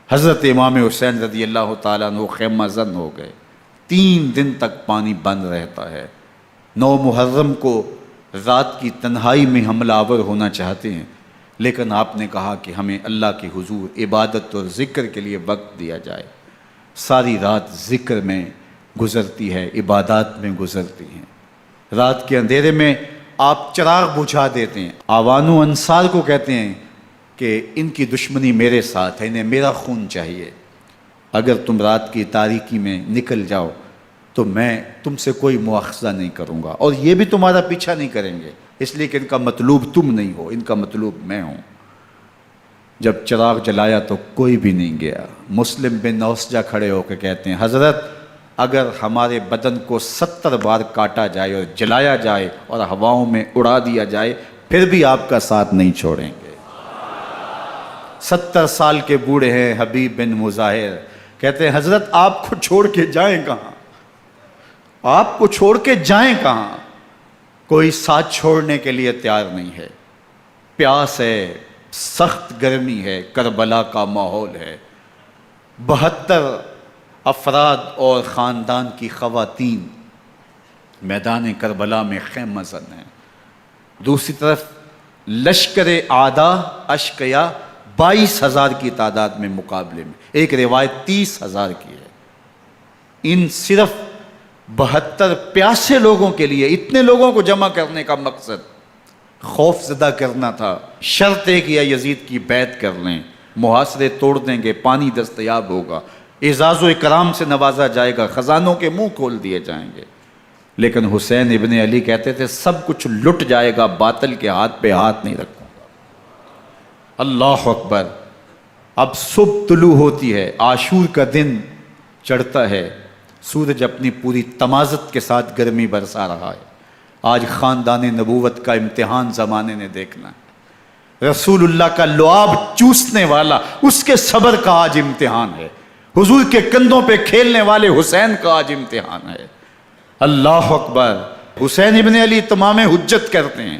حضرت امام حسین رضی اللہ تعالیٰ عنہ خیمہ زن ہو گئے، 3 دن تک پانی بند رہتا ہے، 9 محرم کو رات کی تنہائی میں حملہ آور ہونا چاہتے ہیں، لیکن آپ نے کہا کہ ہمیں اللہ کے حضور عبادت اور ذکر کے لیے وقت دیا جائے۔ ساری رات ذکر میں گزرتی ہے، عبادات میں گزرتی ہیں۔ رات کے اندھیرے میں آپ چراغ بجھا دیتے ہیں۔ آوان و انصار کو کہتے ہیں کہ ان کی دشمنی میرے ساتھ ہے، انہیں میرا خون چاہیے، اگر تم رات کی تاریکی میں نکل جاؤ تو میں تم سے کوئی مواخذہ نہیں کروں گا، اور یہ بھی تمہارا پیچھا نہیں کریں گے، اس لیے کہ ان کا مطلوب تم نہیں ہو، ان کا مطلوب میں ہوں۔ جب چراغ جلایا تو کوئی بھی نہیں گیا۔ مسلم بن نوسجہ کھڑے ہو کے کہتے ہیں حضرت اگر ہمارے بدن کو 70 بار کاٹا جائے اور جلایا جائے اور ہواؤں میں اڑا دیا جائے پھر بھی آپ کا ساتھ نہیں چھوڑیں گے۔ 70 سال کے بوڑھے ہیں حبیب بن مظاہر، کہتے ہیں حضرت آپ کو چھوڑ کے جائیں کہاں، آپ کو چھوڑ کے جائیں کہاں، کوئی ساتھ چھوڑنے کے لیے تیار نہیں ہے۔ پیاس ہے، سخت گرمی ہے، کربلا کا ماحول ہے، 72 افراد اور خاندان کی خواتین میدان کربلا میں خیمہ زن ہیں۔ دوسری طرف لشکر اعداء اشقیا 22,000 کی تعداد میں مقابلے میں، ایک روایت 30,000 کی ہے۔ ان صرف 72 پیاسے لوگوں کے لیے اتنے لوگوں کو جمع کرنے کا مقصد خوف زدہ کرنا تھا۔ شرط ہے کہ یا یزید کی بیعت کر لیں، محاصرے توڑ دیں گے، پانی دستیاب ہوگا، اعزاز و اکرام سے نوازا جائے گا، خزانوں کے منہ کھول دیے جائیں گے۔ لیکن حسین ابن علی کہتے تھے سب کچھ لٹ جائے گا، باطل کے ہاتھ پہ ہاتھ نہیں رکھوں گا۔ اللہ اکبر۔ اب صبح طلوع ہوتی ہے، عاشور کا دن چڑھتا ہے، سورج اپنی پوری تمازت کے ساتھ گرمی برسا رہا ہے۔ آج خاندان نبوت کا امتحان زمانے نے دیکھنا ہے۔ رسول اللہ کا لعاب چوسنے والا اس کے صبر کا آج امتحان ہے، حضور کے کندھوں پہ کھیلنے والے حسین کا آج امتحان ہے۔ اللہ اکبر۔ حسین ابن علی تمام حجت کرتے ہیں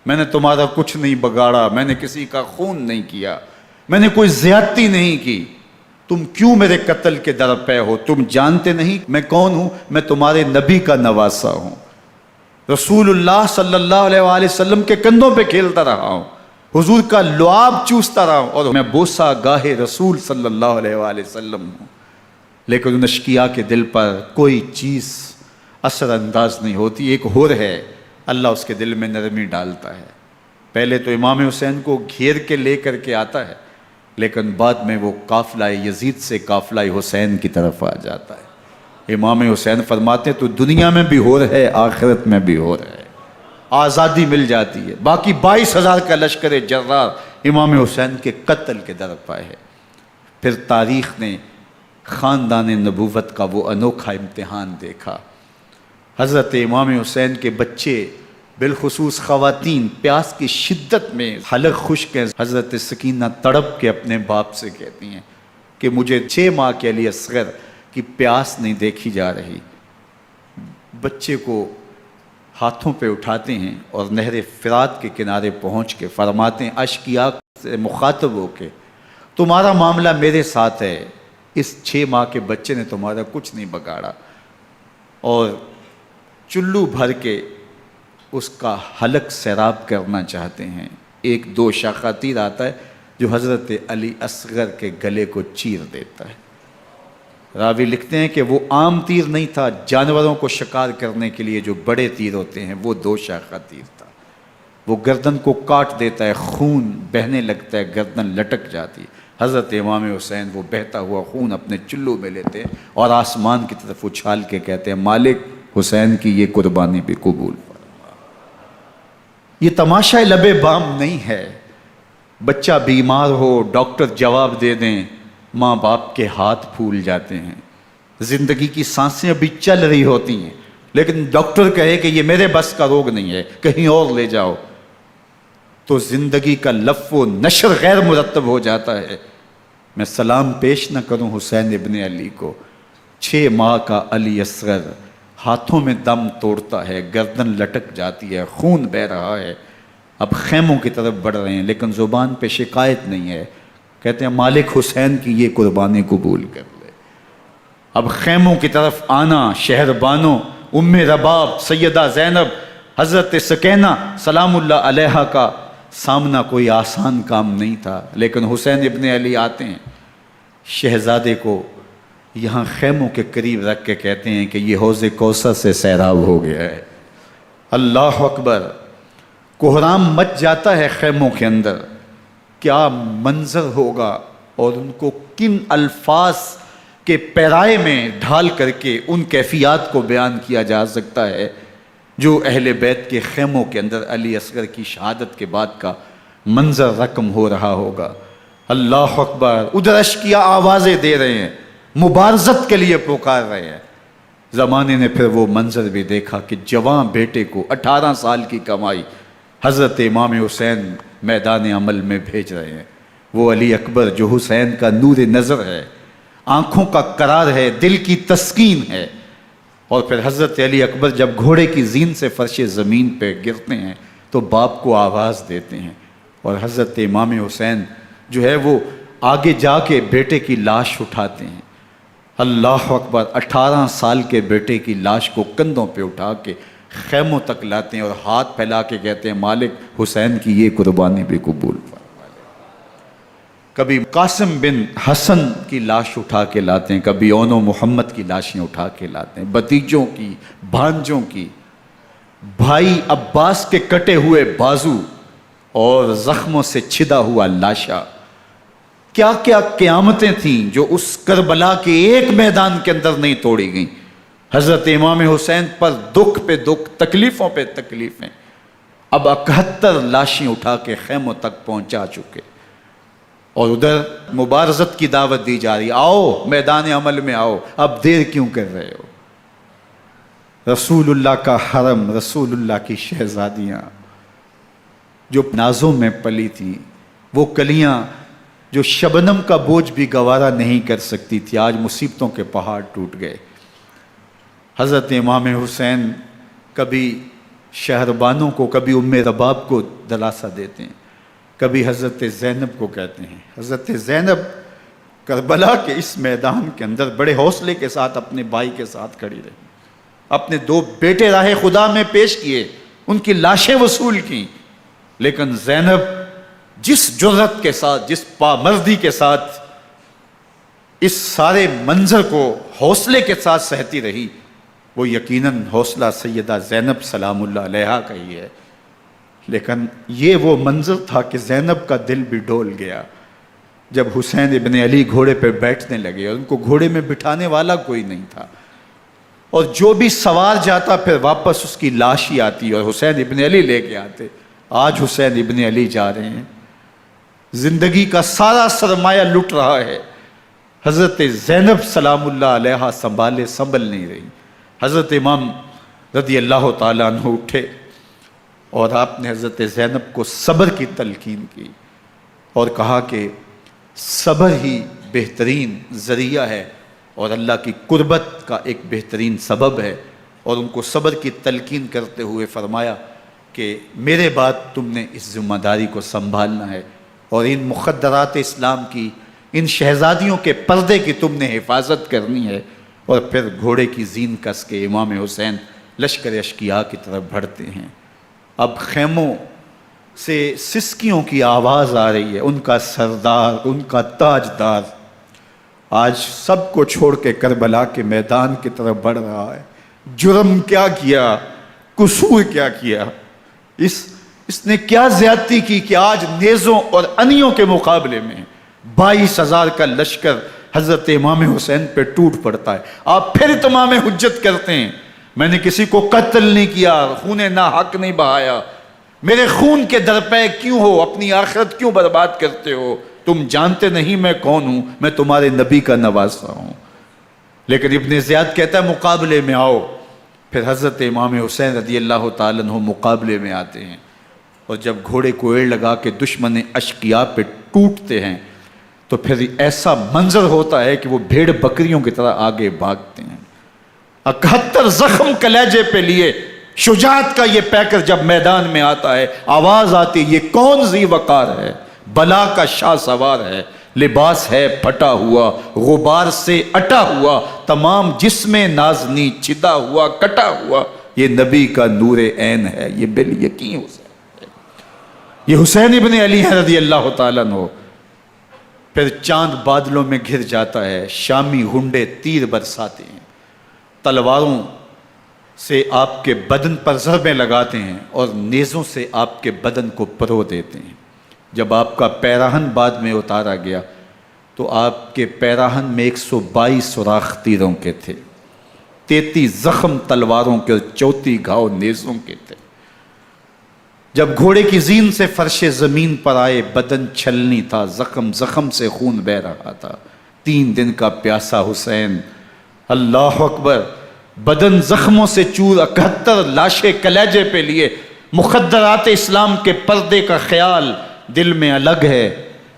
میں نے تمہارا کچھ نہیں بگاڑا، میں نے کسی کا خون نہیں کیا، میں نے کوئی زیادتی نہیں کی، تم کیوں میرے قتل کے در پہ ہو؟ تم جانتے نہیں میں کون ہوں؟ میں تمہارے نبی کا نواسا ہوں، رسول اللہ صلی اللہ علیہ وآلہ وسلم کے کندھوں پہ کھیلتا رہا ہوں، حضور کا لعاب چوستا رہا ہوں، اور میں بوسہ گاہ رسول صلی اللہ علیہ وآلہ وسلم ہوں۔ لیکن ان اشقیاء کے دل پر کوئی چیز اثر انداز نہیں ہوتی۔ ایک ہور ہے، اللہ اس کے دل میں نرمی ڈالتا ہے۔ پہلے تو امام حسین کو گھیر کے لے کر کے آتا ہے، لیکن بعد میں وہ قافلہ یزید سے قافلہ حسین کی طرف آ جاتا ہے۔ امام حسین فرماتے ہیں تو دنیا میں بھی ہور ہے، آخرت میں بھی ہور ہے، آزادی مل جاتی ہے۔ باقی 22,000 کا لشکر جرار امام حسین کے قتل کے در پہ ہے۔ پھر تاریخ نے خاندان نبوت کا وہ انوکھا امتحان دیکھا۔ حضرت امام حسین کے بچے بالخصوص خواتین پیاس کی شدت میں حلق خشک ہیں۔ حضرت سکینہ تڑپ کے اپنے باپ سے کہتی ہیں کہ مجھے 6 ماہ کے علی اصغر کی پیاس نہیں دیکھی جا رہی۔ بچے کو ہاتھوں پہ اٹھاتے ہیں اور نہر فرات کے کنارے پہنچ کے فرماتے ہیں اشقیاء سے مخاطب ہو کے تمہارا معاملہ میرے ساتھ ہے، اس 6 ماہ کے بچے نے تمہارا کچھ نہیں بگاڑا، اور چلو بھر کے اس کا حلق سیراب کرنا چاہتے ہیں۔ ایک 2 شاخہ تیر آتا ہے جو حضرت علی اصغر کے گلے کو چیر دیتا ہے۔ راوی لکھتے ہیں کہ وہ عام تیر نہیں تھا، جانوروں کو شکار کرنے کے لیے جو بڑے تیر ہوتے ہیں وہ 2 شاخہ تیر تھا۔ وہ گردن کو کاٹ دیتا ہے، خون بہنے لگتا ہے، گردن لٹک جاتی ہے۔ حضرت امام حسین وہ بہتا ہوا خون اپنے چلو میں لیتے ہیں اور آسمان کی طرف اچھال کے کہتے ہیں مالک حسین کی یہ قربانی بھی قبول فرما۔ یہ تماشا لب بام نہیں ہے، بچہ بیمار ہو ڈاکٹر جواب دے دیں، ماں باپ کے ہاتھ پھول جاتے ہیں، زندگی کی سانسیں ابھی چل رہی ہوتی ہیں، لیکن ڈاکٹر کہے کہ یہ میرے بس کا روگ نہیں ہے، کہیں اور لے جاؤ، تو زندگی کا لف و نشر غیر مرتب ہو جاتا ہے۔ میں سلام پیش نہ کروں حسین ابن علی کو، 6 ماہ کا علی اصغر ہاتھوں میں دم توڑتا ہے، گردن لٹک جاتی ہے، خون بہہ رہا ہے، اب خیموں کی طرف بڑھ رہے ہیں، لیکن زبان پہ شکایت نہیں ہے، کہتے ہیں مالک حسین کی یہ قربانی قبول کر لے۔ اب خیموں کی طرف آنا، شہر بانوں ام رباب سیدہ زینب حضرت سکینہ سلام اللہ علیہا کا سامنا کوئی آسان کام نہیں تھا، لیکن حسین ابن علی آتے ہیں، شہزادے کو یہاں خیموں کے قریب رکھ کے کہتے ہیں کہ یہ حوض کوثر سے سیراب ہو گیا ہے۔ اللہ اکبر، کوہرام مچ جاتا ہے خیموں کے اندر، کیا منظر ہوگا اور ان کو کن الفاظ کے پیرائے میں ڈھال کر کے ان کیفیات کو بیان کیا جا سکتا ہے جو اہل بیت کے خیموں کے اندر علی اصغر کی شہادت کے بعد کا منظر رقم ہو رہا ہوگا۔ اللہ اکبر، ادھر اشکیا آوازیں دے رہے ہیں، مبارزت کے لیے پکار رہے ہیں۔ زمانے نے پھر وہ منظر بھی دیکھا کہ جوان بیٹے کو 18 سال کی کمائی حضرت امام حسین میدان عمل میں بھیج رہے ہیں۔ وہ علی اکبر جو حسین کا نور نظر ہے، آنکھوں کا قرار ہے، دل کی تسکین ہے۔ اور پھر حضرت علی اکبر جب گھوڑے کی زین سے فرش زمین پہ گرتے ہیں تو باپ کو آواز دیتے ہیں، اور حضرت امام حسین جو ہے وہ آگے جا کے بیٹے کی لاش اٹھاتے ہیں۔ اللہ اکبر، 18 سال کے بیٹے کی لاش کو کندھوں پہ اٹھا کے خیموں تک لاتے ہیں اور ہاتھ پھیلا کے کہتے ہیں مالک حسین کی یہ قربانی بھی قبول فرما۔ کبھی قاسم بن حسن کی لاش اٹھا کے لاتے ہیں، کبھی اون و محمد کی لاشیں اٹھا کے لاتے ہیں، بھتیجوں کی، بھانجوں کی، بھائی عباس کے کٹے ہوئے بازو اور زخموں سے چھدا ہوا لاشا۔ کیا کیا قیامتیں تھیں جو اس کربلا کے ایک میدان کے اندر نہیں توڑی گئیں۔ حضرت امام حسین پر دکھ پہ دکھ، تکلیفوں پہ تکلیفیں۔ اب 71 لاشیں اٹھا کے خیموں تک پہنچا چکے، اور ادھر مبارزت کی دعوت دی جا رہی، آؤ میدان عمل میں آؤ، اب دیر کیوں کر رہے ہو۔ رسول اللہ کا حرم، رسول اللہ کی شہزادیاں جو نازوں میں پلی تھیں، وہ کلیاں جو شبنم کا بوجھ بھی گوارا نہیں کر سکتی تھی، آج مصیبتوں کے پہاڑ ٹوٹ گئے۔ حضرت امام حسین کبھی شہربانوں کو، کبھی ام رباب کو دلاسا دیتے ہیں، کبھی حضرت زینب کو کہتے ہیں۔ حضرت زینب کربلا کے اس میدان کے اندر بڑے حوصلے کے ساتھ اپنے بھائی کے ساتھ کھڑی رہی، اپنے 2 بیٹے راہ خدا میں پیش کیے، ان کی لاشیں وصول کیں، لیکن زینب جس جرأت کے ساتھ، جس پامردی کے ساتھ اس سارے منظر کو حوصلے کے ساتھ سہتی رہی، وہ یقیناً حوصلہ سیدہ زینب سلام اللہ علیہا کا ہی ہے۔ لیکن یہ وہ منظر تھا کہ زینب کا دل بھی ڈول گیا جب حسین ابن علی گھوڑے پہ بیٹھنے لگے اور ان کو گھوڑے میں بٹھانے والا کوئی نہیں تھا، اور جو بھی سوار جاتا پھر واپس اس کی لاش ہی آتی اور حسین ابن علی لے کے آتے۔ آج حسین ابن علی جا رہے ہیں، زندگی کا سارا سرمایہ لٹ رہا ہے، حضرت زینب سلام اللہ علیہا سنبھل نہیں رہی۔ حضرت امام رضی اللہ تعالیٰ عنہ اٹھے اور آپ نے حضرت زینب کو صبر کی تلقین کی اور کہا کہ صبر ہی بہترین ذریعہ ہے اور اللہ کی قربت کا ایک بہترین سبب ہے، اور ان کو صبر کی تلقین کرتے ہوئے فرمایا کہ میرے بعد تم نے اس ذمہ داری کو سنبھالنا ہے اور ان مخدرات اسلام کی، ان شہزادیوں کے پردے کی تم نے حفاظت کرنی ہے۔ اور پھر گھوڑے کی زین کس کے امام حسین لشکر اشکیا کی طرف بڑھتے ہیں۔ اب خیموں سے سسکیوں کی آواز آ رہی ہے، ان کا سردار، ان کا تاجدار آج سب کو چھوڑ کے کربلا کے میدان کی طرف بڑھ رہا ہے۔ جرم کیا کیا، قصور کیا کیا، اس نے کیا زیادتی کی کہ آج نیزوں اور انیوں کے مقابلے میں 22,000 کا لشکر حضرت امام حسین پہ ٹوٹ پڑتا ہے۔ آپ پھر اتمام حجت کرتے ہیں، میں نے کسی کو قتل نہیں کیا، خون ناحق نہیں بہایا، میرے خون کے درپے کیوں ہو، اپنی آخرت کیوں برباد کرتے ہو، تم جانتے نہیں میں کون ہوں، میں تمہارے نبی کا نواسا ہوں۔ لیکن ابن زیاد کہتا ہے مقابلے میں آؤ۔ پھر حضرت امام حسین رضی اللہ تعالیٰ عنہ مقابلے میں آتے ہیں، اور جب گھوڑے کو ایڑ لگا کے دشمن اشقیاء پہ ٹوٹتے ہیں تو پھر ایسا منظر ہوتا ہے کہ وہ بھیڑ بکریوں کی طرح آگے بھاگتے ہیں۔ 71 زخم کلیجے پہ لیے شجاعت کا یہ پیکر جب میدان میں آتا ہے، آواز آتی، یہ کون ذی وقار ہے، بلا کا شاہ سوار ہے، لباس ہے پھٹا ہوا غبار سے اٹا ہوا، تمام جسم نازنی چھدا ہوا کٹا ہوا، یہ نبی کا نور عین ہے، یہ بالیقین حسین ہے، یہ حسین ابن علی ہیں رضی اللہ تعالیٰ عنہ۔ پھر چاند بادلوں میں گھر جاتا ہے، شامی ہنڈے تیر برساتے ہیں، تلواروں سے آپ کے بدن پر ضربیں لگاتے ہیں اور نیزوں سے آپ کے بدن کو پرو دیتے ہیں۔ جب آپ کا پیراہن بعد میں اتارا گیا تو آپ کے پیراہن میں 122 سوراخ تیروں کے تھے، 33 زخم تلواروں کے اور 34 گھاؤ نیزوں کے تھے۔ جب گھوڑے کی زین سے فرش زمین پر آئے، بدن چھلنی تھا، زخم زخم سے خون بہہ رہا تھا، 3 دن کا پیاسا حسین، اللہ اکبر، بدن زخموں سے چور، 71 لاشیں کلیجے پہ لیے، مخدرات اسلام کے پردے کا خیال دل میں الگ ہے،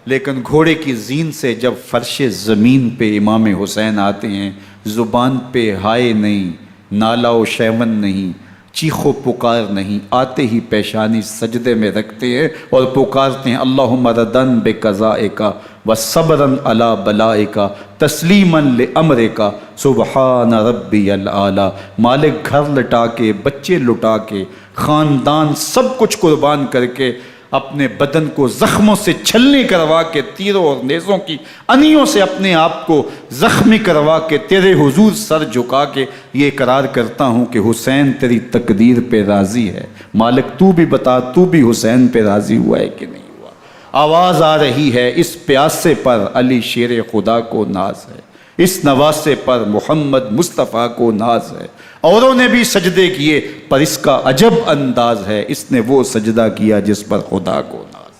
لیکن گھوڑے کی زین سے جب فرش زمین پہ امام حسین آتے ہیں، زبان پہ ہائے نہیں، نالا و شیون نہیں، چیخ و پکار نہیں، آتے ہی پیشانی سجدے میں رکھتے ہیں اور پکارتے ہیں اللہم ردن بقضائک وصبرن علی بلائک تسلیما لامرک سبحان ربی الاعلی۔ مالک گھر لٹا کے، بچے لٹا کے، خاندان سب کچھ قربان کر کے، اپنے بدن کو زخموں سے چھلنی کروا کے، تیروں اور نیزوں کی انیوں سے اپنے آپ کو زخمی کروا کے، تیرے حضور سر جھکا کے یہ اقرار کرتا ہوں کہ حسین تیری تقدیر پہ راضی ہے، مالک تو بھی بتا، تو بھی حسین پہ راضی ہوا ہے کہ نہیں ہوا۔ آواز آ رہی ہے، اس پیاسے پر علی شیر خدا کو ناز ہے، اس نواسے پر محمد مصطفیٰ کو ناز ہے، اوروں نے بھی سجدے کیے پر اس کا عجب انداز ہے، اس نے وہ سجدہ کیا جس پر خدا کو ناز۔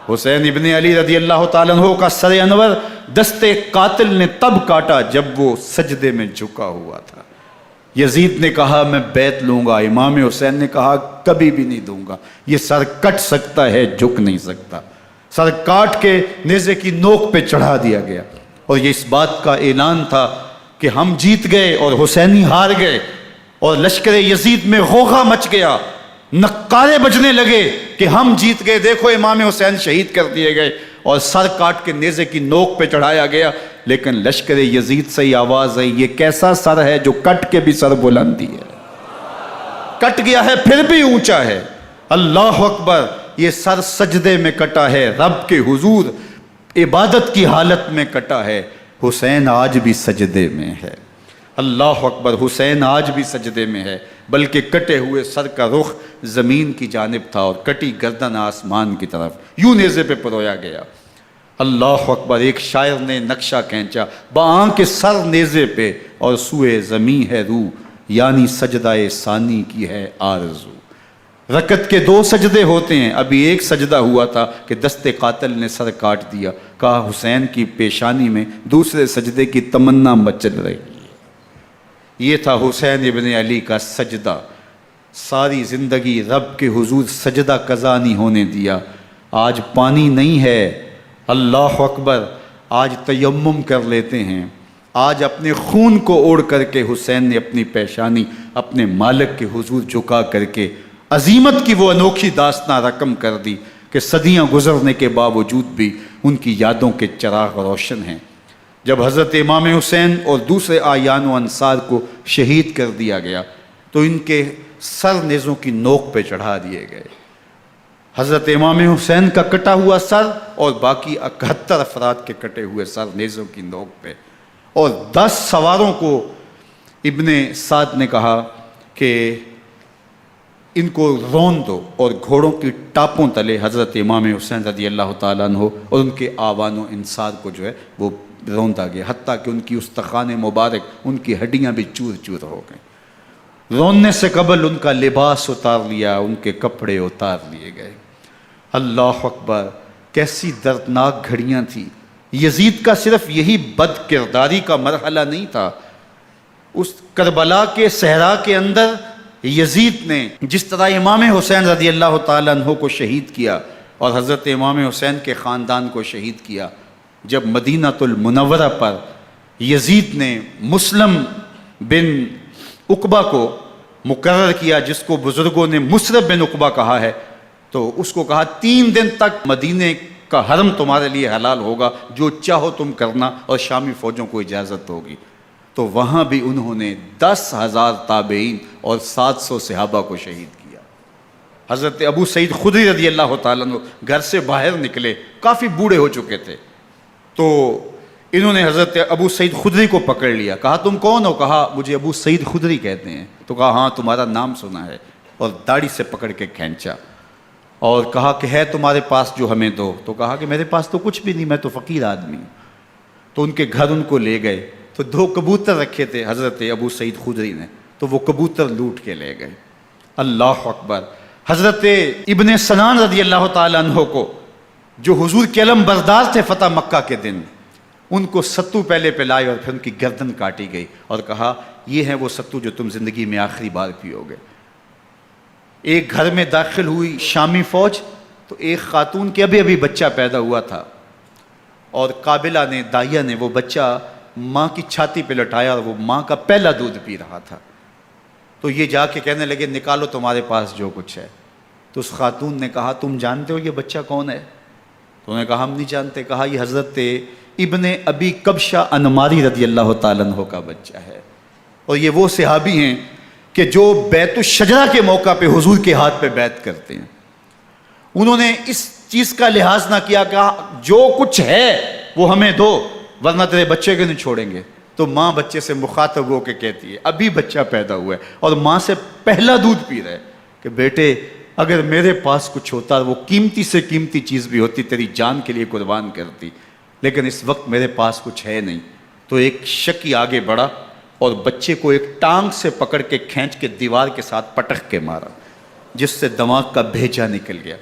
حسین ابن علی رضی اللہ تعالیٰ عنہ کا سر انور دستے قاتل نے تب کاٹا جب وہ سجدے میں جھکا ہوا تھا۔ یزید نے کہا میں بیعت لوں گا، امام حسین نے کہا کبھی بھی نہیں دوں گا، یہ سر کٹ سکتا ہے جھک نہیں سکتا۔ سر کاٹ کے نیزے کی نوک پہ چڑھا دیا گیا اور یہ اس بات کا اعلان تھا کہ ہم جیت گئے اور حسینی ہار گئے، اور لشکر یزید میں غوغا مچ گیا، نقارے بجنے لگے کہ ہم جیت گئے، دیکھو امام حسین شہید کر دیے گئے، اور سر کاٹ کے نیزے کی نوک پہ چڑھایا گیا۔ لیکن لشکر یزید سے ہی آواز آئی یہ کیسا سر ہے جو کٹ کے بھی سر بلندی ہے، کٹ گیا ہے پھر بھی اونچا ہے، اللہ اکبر، یہ سر سجدے میں کٹا ہے، رب کے حضور عبادت کی حالت میں کٹا ہے، حسین آج بھی سجدے میں ہے، اللہ اکبر، حسین آج بھی سجدے میں ہے، بلکہ کٹے ہوئے سر کا رخ زمین کی جانب تھا اور کٹی گردن آسمان کی طرف، یوں نیزے پہ پرویا گیا، اللہ اکبر۔ ایک شاعر نے نقشہ کھینچا، بآنکھ سر نیزے پہ اور سوئے زمیں ہے روح، یعنی سجدہ ثانی کی ہے آرزو۔ رکعت کے 2 سجدے ہوتے ہیں، ابھی ایک سجدہ ہوا تھا کہ دست قاتل نے سر کاٹ دیا، کہا حسین کی پیشانی میں دوسرے سجدے کی تمنا مچل رہی ہے۔ یہ تھا حسین ابن علی کا سجدہ، ساری زندگی رب کے حضور سجدہ قضا نہیں ہونے دیا۔ آج پانی نہیں ہے، اللہ اکبر، آج تیمم کر لیتے ہیں، آج اپنے خون کو اوڑھ کر کے حسین نے اپنی پیشانی اپنے مالک کے حضور جھکا کر کے عظیمت کی وہ انوکھی داستان رقم کر دی کہ صدیاں گزرنے کے باوجود بھی ان کی یادوں کے چراغ روشن ہیں۔ جب حضرت امام حسین اور دوسرے اعیان و انصار کو شہید کر دیا گیا تو ان کے سر نیزوں کی نوک پہ چڑھا دیے گئے، حضرت امام حسین کا کٹا ہوا سر اور باقی 71 افراد کے کٹے ہوئے سر نیزوں کی نوک پہ، اور 10 سواروں کو ابن سعد نے کہا کہ ان کو رون دو، اور گھوڑوں کی ٹاپوں تلے حضرت امام حسین رضی اللہ تعالیٰ عنہ اور ان کے آوان و انصار کو جو ہے وہ روندا گیا، حتیٰ کہ ان کی استخوان مبارک، ان کی ہڈیاں بھی چور چور ہو گئیں۔ روننے سے قبل ان کا لباس اتار لیا، ان کے کپڑے اتار لیے گئے۔ اللہ اکبر، کیسی دردناک گھڑیاں تھیں۔ یزید کا صرف یہی بد کرداری کا مرحلہ نہیں تھا، اس کربلا کے صحرا کے اندر یزید نے جس طرح امام حسین رضی اللہ تعالیٰ عنہ کو شہید کیا اور حضرت امام حسین کے خاندان کو شہید کیا، جب مدینہ المنورہ پر یزید نے مسلم بن عقبہ کو مقرر کیا، جس کو بزرگوں نے مصرب بن عقبہ کہا ہے، تو اس کو کہا 3 دن تک مدینے کا حرم تمہارے لیے حلال ہوگا، جو چاہو تم کرنا، اور شامی فوجوں کو اجازت ہوگی۔ تو وہاں بھی انہوں نے 10,000 تابعین اور 700 صحابہ کو شہید کیا۔ حضرت ابو سعید خدری رضی اللہ تعالیٰ عنہ گھر سے باہر نکلے، کافی بوڑھے ہو چکے تھے، تو انہوں نے حضرت ابو سعید خدری کو پکڑ لیا، کہا تم کون ہو؟ کہا مجھے ابو سعید خدری کہتے ہیں۔ تو کہا ہاں تمہارا نام سنا ہے، اور داڑھی سے پکڑ کے کھینچا اور کہا کہ ہے تمہارے پاس جو ہمیں دو؟ تو کہا کہ میرے پاس تو کچھ بھی نہیں، میں تو فقیر آدمی ہوں۔ تو ان کے گھر ان کو لے گئے، تو 2 کبوتر رکھے تھے حضرت ابو سعید خدری نے، تو وہ کبوتر لوٹ کے لے گئے۔ اللہ اکبر۔ حضرت ابن سنان رضی اللہ تعالیٰ عنہ کو، جو حضور کے علم بردار تھے فتح مکہ کے دن، ان کو ستو پہلے پلائے اور پھر ان کی گردن کاٹی گئی، اور کہا یہ ہے وہ ستو جو تم زندگی میں آخری بار پیو گے۔ ایک گھر میں داخل ہوئی شامی فوج، تو ایک خاتون کے ابھی ابھی بچہ پیدا ہوا تھا، اور قابلہ نے، دائیا نے، وہ بچہ ماں کی چھاتی پہ لٹایا، اور وہ ماں کا پہلا دودھ پی رہا تھا۔ تو یہ جا کے کہنے لگے نکالو تمہارے پاس جو کچھ ہے۔ تو اس خاتون نے کہا تم جانتے ہو یہ بچہ کون ہے؟ تو انہوں نے کہا ہم نہیں جانتے۔ کہا یہ حضرت ابن ابی کبشہ انماری رضی اللہ تعالیٰ عنہ کا بچہ ہے، اور یہ وہ صحابی ہیں کہ جو بیت الشجرہ کے موقع پہ حضور کے ہاتھ پہ بیعت کرتے ہیں۔ انہوں نے اس چیز کا لحاظ نہ کیا کہ جو کچھ ہے وہ ہمیں دو ورنہ تیرے بچے کو نہیں چھوڑیں گے۔ تو ماں بچے سے مخاطب ہو کے کہتی ہے، ابھی بچہ پیدا ہوا ہے اور ماں سے پہلا دودھ پی رہا ہے، کہ بیٹے اگر میرے پاس کچھ ہوتا، وہ قیمتی سے قیمتی چیز بھی ہوتی، تیری جان کے لیے قربان کرتی، لیکن اس وقت میرے پاس کچھ ہے نہیں۔ تو ایک شکی آگے بڑھا اور بچے کو ایک ٹانگ سے پکڑ کے کھینچ کے دیوار کے ساتھ پٹک کے مارا، جس سے دماغ کا بھیجا نکل گیا۔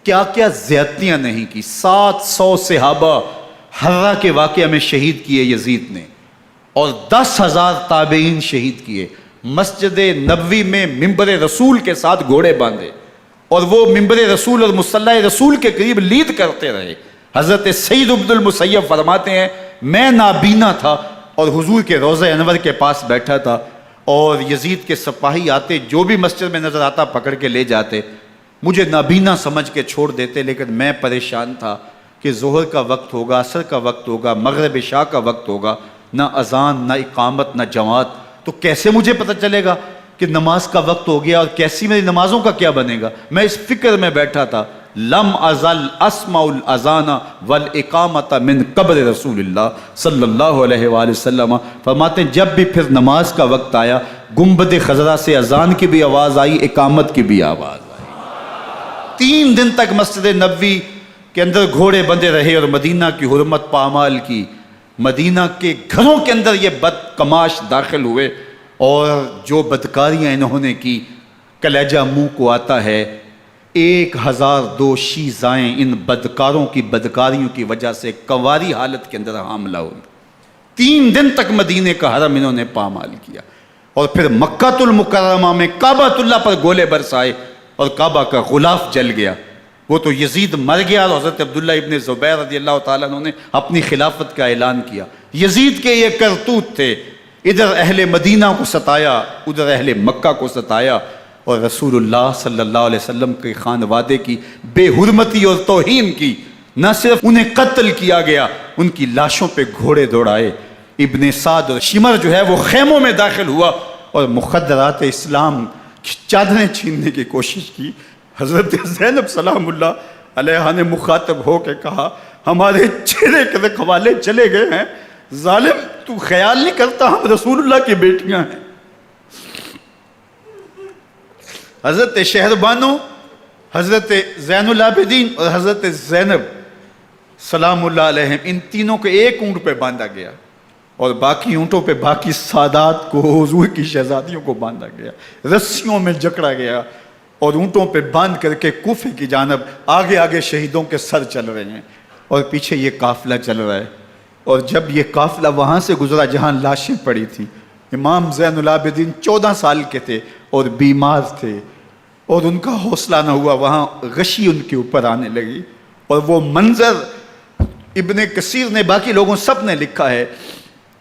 کیا کیا زیادتیاں نہیں کی۔ 700 صحابہ حرہ کے واقعہ میں شہید کیے یزید نے، اور 10,000 تابعین شہید کیے۔ مسجد نبوی میں ممبر رسول کے ساتھ گھوڑے باندھے، اور وہ ممبر رسول اور مصلی رسول کے قریب لید کرتے رہے۔ حضرت سعید بن المسیب فرماتے ہیں میں نابینا تھا اور حضور کے روضہ انور کے پاس بیٹھا تھا، اور یزید کے سپاہی آتے، جو بھی مسجد میں نظر آتا پکڑ کے لے جاتے، مجھے نابینا سمجھ کے چھوڑ دیتے، لیکن میں پریشان تھا کہ ظہر کا وقت ہوگا، عصر کا وقت ہوگا، مغرب عشاء کا وقت ہوگا، نہ اذان، نہ اقامت، نہ جماعت، تو کیسے مجھے پتہ چلے گا کہ نماز کا وقت ہو گیا، اور کیسی میری نمازوں کا کیا بنے گا؟ میں اس فکر میں بیٹھا تھا۔ لم ازل اسمع الاذان والاقامت من قبر رسول اللہ صلی اللہ علیہ وآلہ وسلم۔ فرماتے ہیں جب بھی پھر نماز کا وقت آیا، گنبد خضرا سے اذان کی بھی آواز آئی، اقامت کی بھی آواز آئی۔ 3 دن تک مسجد نبوی کے اندر گھوڑے بندے رہے، اور مدینہ کی حرمت پامال کی۔ مدینہ کے گھروں کے اندر یہ بدکماش داخل ہوئے، اور جو بدکاریاں انہوں نے کی کلیجہ منہ کو آتا ہے۔ 1002 شیزائیں ان بدکاروں کی بدکاریوں کی وجہ سے کنواری حالت کے اندر حاملہ ہوئی۔ 3 دن تک مدینے کا حرم انہوں نے پامال کیا، اور پھر مکہ المکرمہ میں کعبۃ اللہ پر گولے برسائے، اور کعبہ کا غلاف جل گیا۔ وہ تو یزید مر گیا، اور حضرت عبداللہ ابن زبیر رضی اللہ تعالیٰ عنہ نے اپنی خلافت کا اعلان کیا۔ یزید کے یہ کرتوت تھے، ادھر اہل مدینہ کو ستایا، ادھر اہل مکہ کو ستایا، اور رسول اللہ صلی اللہ علیہ وسلم کے خانوادے کی بے حرمتی اور توہین کی۔ نہ صرف انہیں قتل کیا گیا، ان کی لاشوں پہ گھوڑے دوڑائے۔ ابن سعد اور شمر جو ہے وہ خیموں میں داخل ہوا، اور مخدرات اسلام کی چادریں چھیننے کی کوشش کی۔ حضرت زینب سلام اللہ علیہ نے مخاطب ہو کے کہا ہمارے چہرے کے رکھوالے چلے گئے ہیں، ظالم تو خیال نہیں کرتا ہم رسول اللہ کی بیٹیاں ہیں۔ حضرت شہربانو، حضرت زین العابدین اور حضرت زینب سلام اللہ علیہ، ان تینوں کو ایک اونٹ پہ باندھا گیا، اور باقی اونٹوں پہ باقی سادات کو، حضور کی شہزادیوں کو باندھا گیا، رسیوں میں جکڑا گیا، اور اونٹوں پہ باندھ کر کے کوفے کی جانب آگے آگے شہیدوں کے سر چل رہے ہیں، اور پیچھے یہ قافلہ چل رہا ہے۔ اور جب یہ قافلہ وہاں سے گزرا جہاں لاشیں پڑی تھیں، امام زین العابدین 14 سال کے تھے اور بیمار تھے، اور ان کا حوصلہ نہ ہوا، وہاں غشی ان کے اوپر آنے لگی، اور وہ منظر ابن کثیر نے، باقی لوگوں سب نے لکھا ہے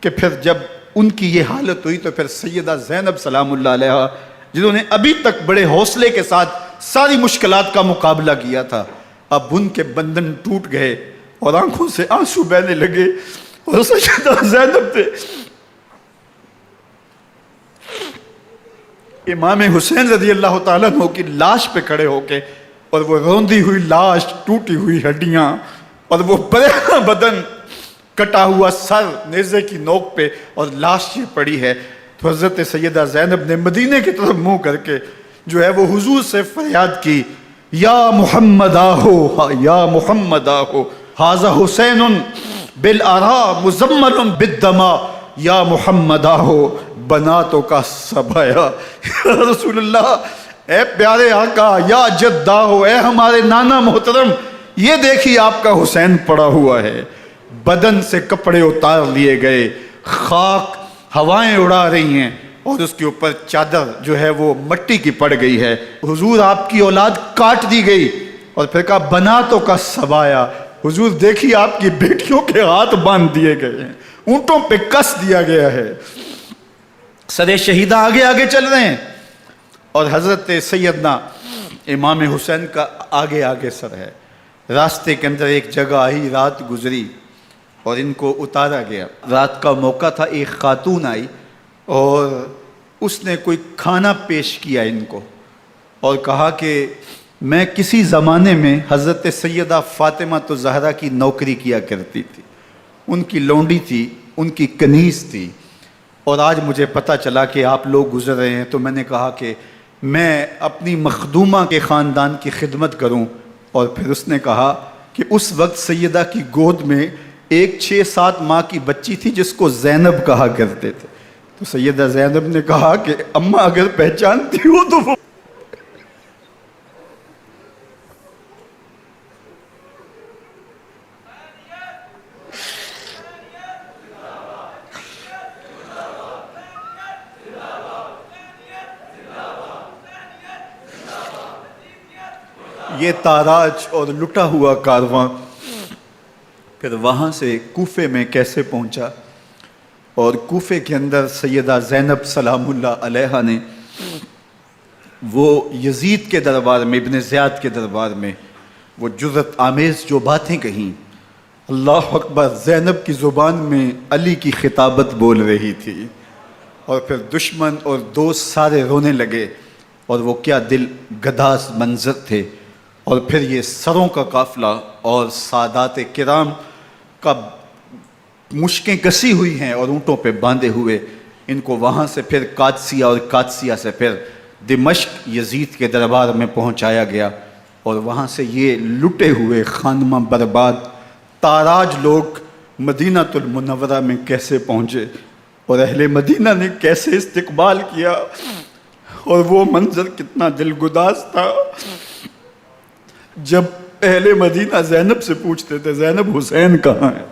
کہ پھر جب ان کی یہ حالت ہوئی تو پھر سیدہ زینب سلام اللہ علیہ، جنہوں نے ابھی تک بڑے حوصلے کے ساتھ ساری مشکلات کا مقابلہ کیا تھا، اب ان کے بندھن ٹوٹ گئے اور آنکھوں سے آنسو بہنے لگے، اور سیدہ زینب نے امام حسین رضی اللہ تعالیٰ عنہ کی لاش پہ کھڑے ہو کے، اور وہ روندی ہوئی لاش، ٹوٹی ہوئی ہڈیاں، اور وہ برینا بدن، کٹا ہوا سر نیزے کی نوک پہ، اور لاش یہ پڑی ہے، تو حضرت سیدہ زینب نے مدینے کی طرف منہ کر کے جو ہے وہ حضور سے فریاد کی، یا محمد آہو، یا محمد آہو، ھذا حسین بالآراء مزمل بالدماء، یا محمد آہو بناتوں کا سبایا۔ یا رسول اللہ، اے پیارے آقا، یا جد آہو، اے ہمارے نانا محترم، یہ دیکھیے آپ کا حسین پڑا ہوا ہے، بدن سے کپڑے اتار لیے گئے، خاک ہوائیں اڑا رہی ہیں، اور اس کے اوپر چادر جو ہے وہ مٹی کی پڑ گئی ہے۔ حضور آپ کی اولاد کاٹ دی گئی، اور پھر کہا بناتوں کا سبایا، حضور دیکھیے آپ کی بیٹیوں کے ہاتھ باندھ دیے گئے ہیں، اونٹوں پہ کس دیا گیا ہے، سر شہیدہ آگے آگے چل رہے ہیں، اور حضرت سیدنا امام حسین کا آگے آگے سر ہے۔ راستے کے اندر ایک جگہ آئی، رات گزری اور ان کو اتارا گیا۔ رات کا موقع تھا، ایک خاتون آئی اور اس نے کوئی کھانا پیش کیا ان کو، اور کہا کہ میں کسی زمانے میں حضرت سیدہ فاطمہ زہرا کی نوکری کیا کرتی تھی، ان کی لونڈی تھی، ان کی کنیز تھی، اور آج مجھے پتہ چلا کہ آپ لوگ گزر رہے ہیں، تو میں نے کہا کہ میں اپنی مخدومہ کے خاندان کی خدمت کروں۔ اور پھر اس نے کہا کہ اس وقت سیدہ کی گود میں ایک 6-7 ماہ کی بچی تھی جس کو زینب کہا کرتے تھے، تو سیدہ زینب نے کہا کہ اماں اگر پہچانتی ہو تو وہ یہ تاراج اور لٹا ہوا کارواں پھر وہاں سے کوفے میں کیسے پہنچا، اور کوفے کے اندر سیدہ زینب سلام اللہ علیہا نے وہ یزید کے دربار میں، ابن زیاد کے دربار میں وہ جرأت آمیز جو باتیں کہیں، اللہ اکبر، زینب کی زبان میں علی کی خطابت بول رہی تھی، اور پھر دشمن اور دوست سارے رونے لگے، اور وہ کیا دل گداز منظر تھے۔ اور پھر یہ سروں کا قافلہ اور سادات کرام کا مشکیں کسی ہوئی ہیں اور اونٹوں پہ باندھے ہوئے، ان کو وہاں سے پھر قادسیہ اور قادسیہ سے پھر دمشق یزید کے دربار میں پہنچایا گیا، اور وہاں سے یہ لٹے ہوئے خانمہ برباد تاراج لوگ مدینہ المنورہ میں کیسے پہنچے، اور اہل مدینہ نے کیسے استقبال کیا، اور وہ منظر کتنا دلگداز تھا جب اہل مدینہ زینب سے پوچھتے تھے زینب حسین کہاں ہے؟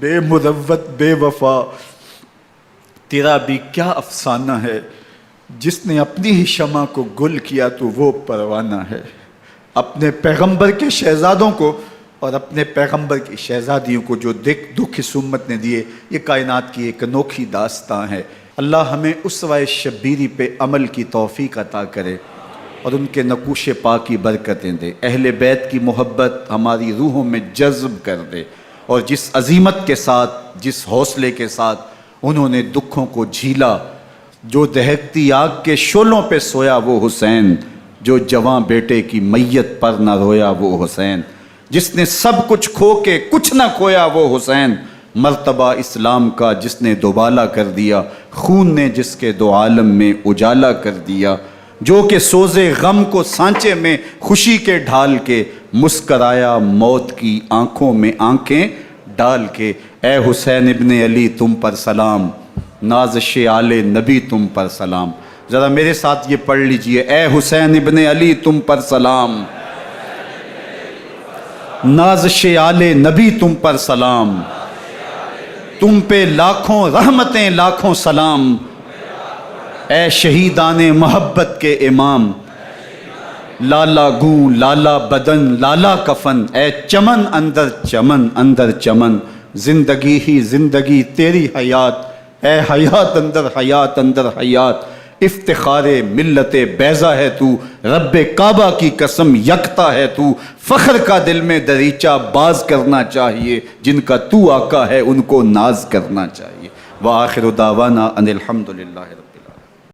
بے مروت بے وفا تیرا بھی کیا افسانہ ہے، جس نے اپنی ہی شمع کو گل کیا تو وہ پروانہ ہے۔ اپنے پیغمبر کے شہزادوں کو اور اپنے پیغمبر کی شہزادیوں کو جو دکھ اس امت نے دیے، یہ کائنات کی ایک انوکھی داستان ہے۔ اللہ ہمیں اسوہ شبیری پہ عمل کی توفیق عطا کرے اور ان کے نقوش پاک کی برکتیں دے، اہل بیت کی محبت ہماری روحوں میں جذب کر دے، اور جس عظیمت کے ساتھ، جس حوصلے کے ساتھ انہوں نے دکھوں کو جھیلا، جو دہکتی آگ کے شعلوں پہ سویا وہ حسین، جو جواں بیٹے کی میت پر نہ رویا وہ حسین، جس نے سب کچھ کھو کے کچھ نہ کھویا وہ حسین، مرتبہ اسلام کا جس نے دوبالا کر دیا، خون نے جس کے دو عالم میں اجالا کر دیا، جو کہ سوزے غم کو سانچے میں خوشی کے ڈھال کے، مسکرایا موت کی آنکھوں میں آنکھیں ڈال کے۔ اے حسین ابن علی تم پر سلام، نازش آل نبی تم پر سلام۔ ذرا میرے ساتھ یہ پڑھ لیجئے، اے حسین ابن علی تم پر سلام، نازش آل نبی تم پر سلام، تم پہ لاکھوں رحمتیں لاکھوں سلام، اے شہیدان محبت کے امام، لالا گوں لالا بدن لالا کفن، اے چمن اندر چمن، زندگی ہی زندگی تیری حیات، اے حیات اندر حیات اندر حیات، افتخار ملت بیضا ہے تو، رب کعبہ کی قسم یکتا ہے تو، فخر کا دل میں دریچہ باز کرنا چاہیے، جن کا تو آقا ہے ان کو ناز کرنا چاہیے۔ وآخر دعوانا ان الحمد للہ۔